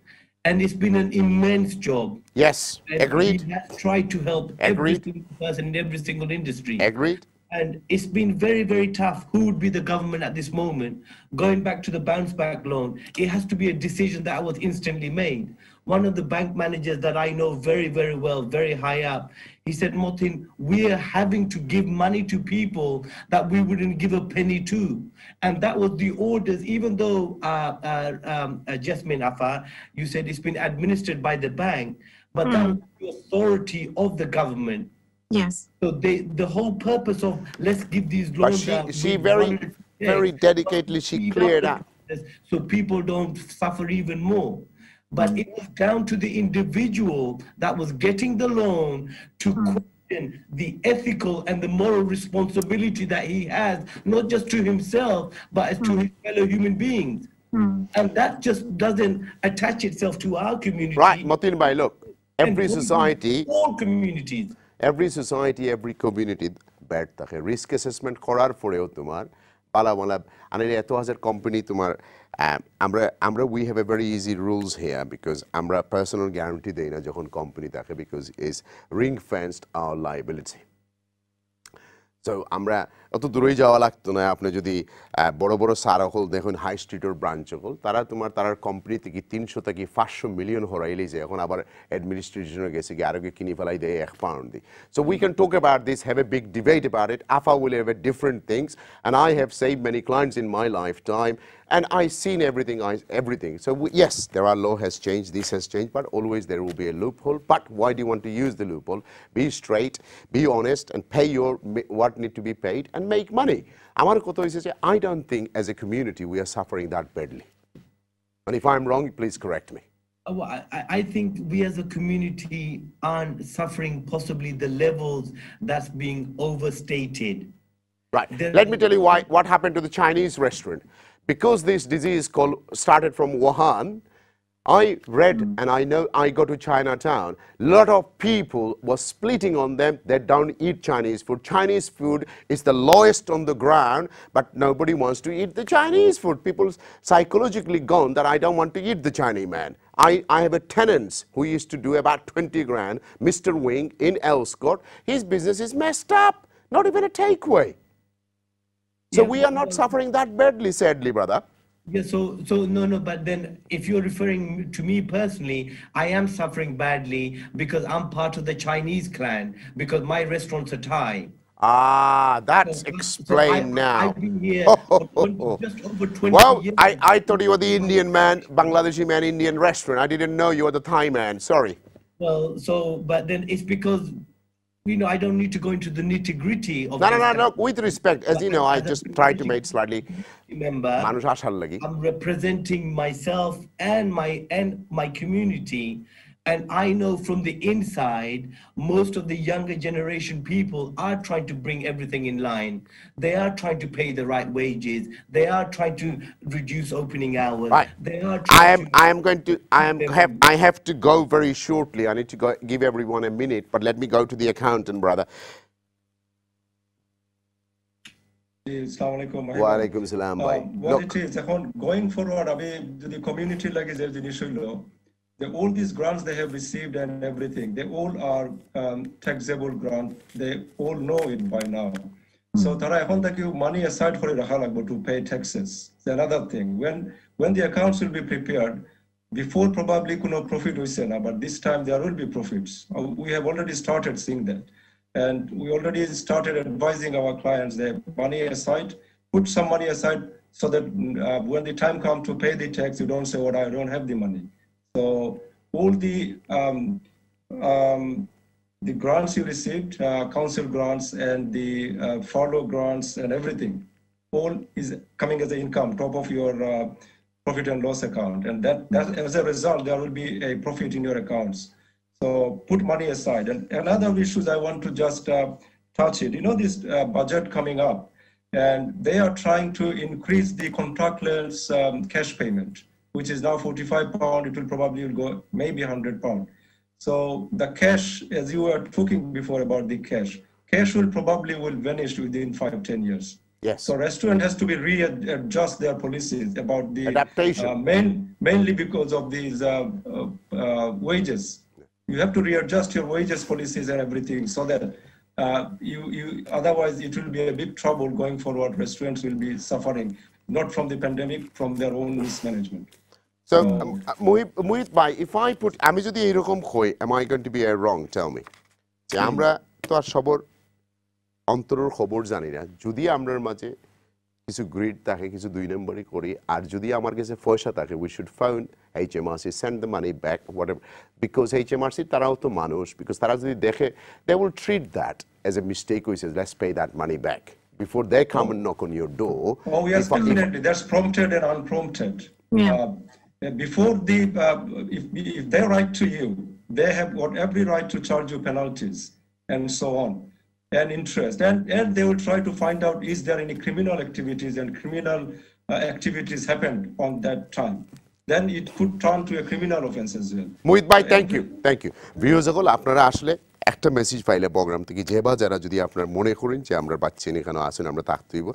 and it's been an immense job. Yes, and agreed. He has tried to help every single person in every single industry. Agreed. And it's been very, very tough. Who would be the government at this moment? Going back to the bounce back loan, it has to be a decision that was instantly made. One of the bank managers that I know very, very well, very high up, he said, Mateen, we are having to give money to people that we wouldn't give a penny to. And that was the orders, even though, Jasmine Afar, you said it's been administered by the bank, but that was the authority of the government. Yes. So the whole purpose of let's give these loans out. But she very dedicatedly, she cleared up. So people don't suffer even more. But it was down to the individual that was getting the loan to question the ethical and the moral responsibility that he has, not just to himself, but to his fellow human beings. And that just doesn't attach itself to our community. Right, Mateen bhai, look, every society, all communities, every community, bad থাকে risk assessment করার পরেও তোমার পালামালা আনে এত হাজার company তোমার আমরা we have a very easy rules here because আমরা personal guarantee দেই না যখন কোম্পানি থাকে because is ring fenced our liability. So আমরা অত দূরে যাওয়া লাগতো না আপনি যদি বড় বড় সারাহল দেখুন হাই স্ট্রিটের ব্রাঞ্চ হল তারা কোম্পানি থেকে 300 থেকে 500 মিলিয়ন হরাইলে যে এখন আবার অ্যাডমিনিস্ট্রেশনে গেছে কি আরোগ্য কিনে ফেলাই দেয় 1 pound the so we can talk about this, have a big debate about it. AFA will have different things, and I have saved many clients in my lifetime, and I've seen everything. So yes, there are law has changed, this has changed, but always there will be a loophole. But why do you want to use the loophole? Be straight, be honest, and pay your what need to be paid and make money. Amar koto hoyse je I don't think as a community we are suffering that badly. And if I'm wrong, please correct me. Well, I think we as a community aren't suffering possibly the levels that's being overstated. Right. Let me tell you what happened to the Chinese restaurant. Because this disease started from Wuhan, I read and I know I go to Chinatown, a lot of people were splitting on them. They don't eat Chinese food. Chinese food is the lowest on the ground, but nobody wants to eat the Chinese food. People psychologically gone that I don't want to eat the Chinese man. I have a tenant who used to do about 20 grand, Mr. Wing in Elscott. His business is messed up, not even a takeaway. So we are not suffering that badly, sadly, brother. Yeah, so no, but then if you're referring to me personally, I am suffering badly because I'm part of the Chinese clan, because my restaurants are Thai. Ah, that's explained now. I've been here just over 20 well, years. I thought you were the Indian man, Bangladeshi man, Indian restaurant. I didn't know you were the Thai man. Sorry. Well, but then it's because, you know, I don't need to go into the nitty-gritty of No. With respect, as you know, I just tried to make slightly. member, I'm representing myself and my community. And I know from the inside, most of the younger generation people are trying to bring everything in line. They are trying to pay the right wages. They are trying to reduce opening hours. Right. They are trying I have to go very shortly. I need to go give everyone a minute, but let me go to the accountant, brother. Walaikum salam, bhai. What it is, going forward, the community like is all these grants they have received and everything, they all are taxable grant. They all know it by now. So tara ekhon theki money aside kore rakha lagbo to pay taxes. It's another thing. When the accounts will be prepared, before probably kuno profit hoise na, but this time there will be profits. We have already started seeing that. And we already started advising our clients that money aside, put some money aside so that when the time comes to pay the tax, you don't say, "Oh, I don't have the money." So all the grants you received, council grants and the furlough grants and everything, all is coming as an income top of your profit and loss account. And that as a result, there will be a profit in your accounts. So put money aside. And another issues I want to just touch it. You know, this budget coming up, and they are trying to increase the contractless cash payment, which is now £45. It will probably go maybe £100. So the cash, as you were talking before about the cash will probably vanish within 5-10 years. Yes. So restaurant has to be readjust their policies about the adaptation. Mainly because of these wages. You have to readjust your wages policies and everything so that you otherwise it will be a big trouble going forward. Restaurants will be suffering, not from the pandemic, from their own mismanagement. So, Mohit bhai, if I put, আমি যদি এরকম কই, am I going to be wrong? Tell me. যে আমরা তো আর সবর অন্তরের খবর জানি না। যদি আমরার মাঝে কিছু গ্রিড থাকে, কিছু 2 নম্বরই করি, আর যদি আমার কাছে পয়সা থাকে, we should phone HMRC, send the money back, whatever, because HMRC তারাও তো মানুষ, because তারা যদি দেখে, they will treat that as a mistake, which says, let's pay that money back before they come and knock on your door. Oh yes, definitely. That's prompted and unprompted. Yeah. Before if they write to you, they have got every right to charge you penalties and so on, and interest, and they will try to find out is there any criminal activities and criminal activities happened on that time. Then it could turn to a criminal offense as well. Mohit bhai, thank you. Viewers সকল আপনারা আসলে একটা message পাইলে programme থেকে যেবা যারা যদি আপনার মনে করেন যে আমরা বাচ্চেন এখানে আসেন আমরা থাকতে হইব,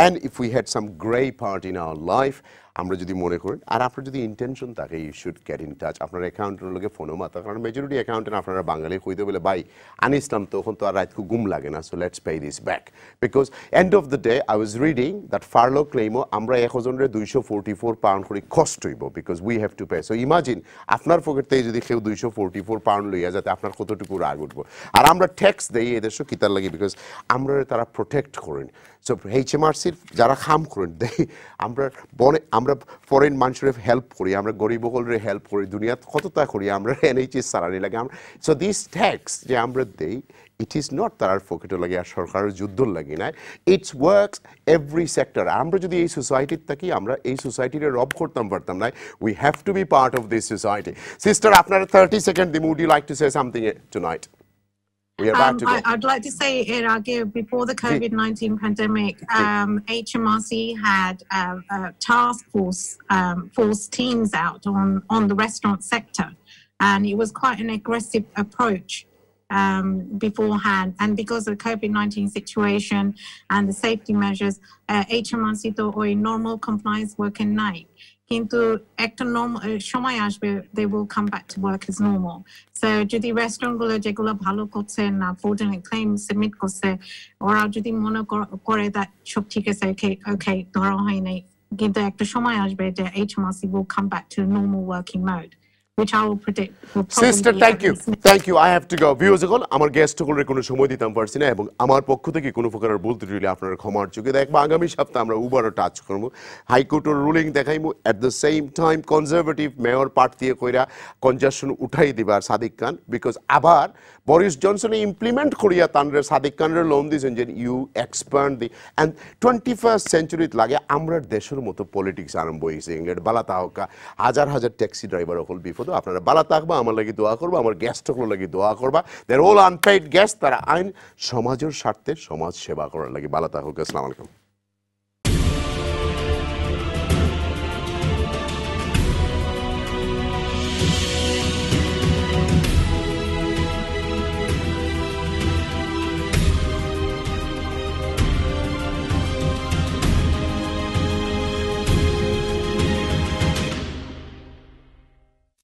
and if we had some grey part in our life, আমরা যদি মনে করেন আর আপনার যদি ইন্টেনশন থাকে, you should get in touch. আপনার অ্যাকাউন্টের লগে ফোনও মাতা, কারণ মেজরিটি অ্যাকাউন্টেন্ট আপনারা বাঙালি কইতে বলে ভাই আনিসলাম তখন তো আর রাতকু ঘুম লাগে না, so let's pay this back, because end of the day I was reading that furlough claim আমরা একজনের £244 করে কষ্ট হইব, because we have to pay. So imagine আপনার পকেট থেকে যদি কেউ £244 লইয়া যাতে আপনার কতটুকু রাগ উঠবো, আর আমরা ট্যাক্স দেই এদেশে কিতার লাগে, বিকজ আমরা তারা প্রোটেক্ট করেন। সো HMRCর যারা কাম করেন আমরা ফরেন মানুষের হেল্প করি, আমরা গরিব সকলের হেল্প করি, দুনিয়াত কতটা করি, আমরা NHS সারানি লাগে। সো দিস ট্যাক্স যে আমরা দেই, it is not তার পকেটে লাগে আর সরকারের যুদ্ধর লাগে না, ইটস ওয়ার্কস এভরি সেক্টর। আমরা যদি এই সোসাইটির থাকি, আমরা এই সোসাইটির রব করতাম পারতাম না। We have to be part of this society. Sister, আপনার 30 সেকেন্ড দিম, would you like to say something tonight? We are about to go. I'd like to say, before the COVID-19 pandemic, HMRC had a task force teams out on the restaurant sector, and it was quite an aggressive approach beforehand. And because of the COVID-19 situation and the safety measures, HMRC thought normal compliance working night. কিন্তু একটা সময় আসবে, they will come back to work as normal. So যদি রেস্টুরেন্টগুলো যেগুলো ভালো করছে না, fraudulent claim submit করছে, ওরা যদি মনে করে that সব ঠিক আছে, okay ধরা হয় নাই, কিন্তু একটা সময় আসবে যে HMRC will come back to normal working mode. which I will predict will probably Sister, be thank you. dismissed. Thank you. I have to go. Viewers সকল আমার গেস্ট সকলের কোনো সময় দিতাম পারছি না এবং আমার পক্ষ থেকে কোনো প্রকারের ভুল ত্রুটি আপনারা ক্ষমার চোখে দেখবো আগামী সপ্তাহে আমরা উবারও টাচ করবো হাইকোর্টের রুলিং দেখাইবো at the same time conservative mayor প্রার্থী কইরা কনজাকশন উঠাই দিবার সাদিক খান বিকজ আবার বরিস জনসনে ইমপ্লিমেন্ট করিয়া তানরে সাদিক খানের লোন দিয়েছেন যে you expand the and 21st সেঞ্চুরিত লাগে আমরা দেশের মতো পলিটিক্স আরম্ভ হয়েছে ইংল্যান্ড বালা তাহকা হাজার হাজার ট্যাক্সি ড্রাইভার সকল বিপদ আপনারা বালা থাকবা আমার লাগি দোয়া করবা আমার গেস্ট সকল লাগি দোয়া করবা দের অল আনপেইড গেস্ট তারা আইন সমাজের স্বার্থে সমাজ সেবা করার লাগি বালা তাহকা আসসালামু আলাইকুম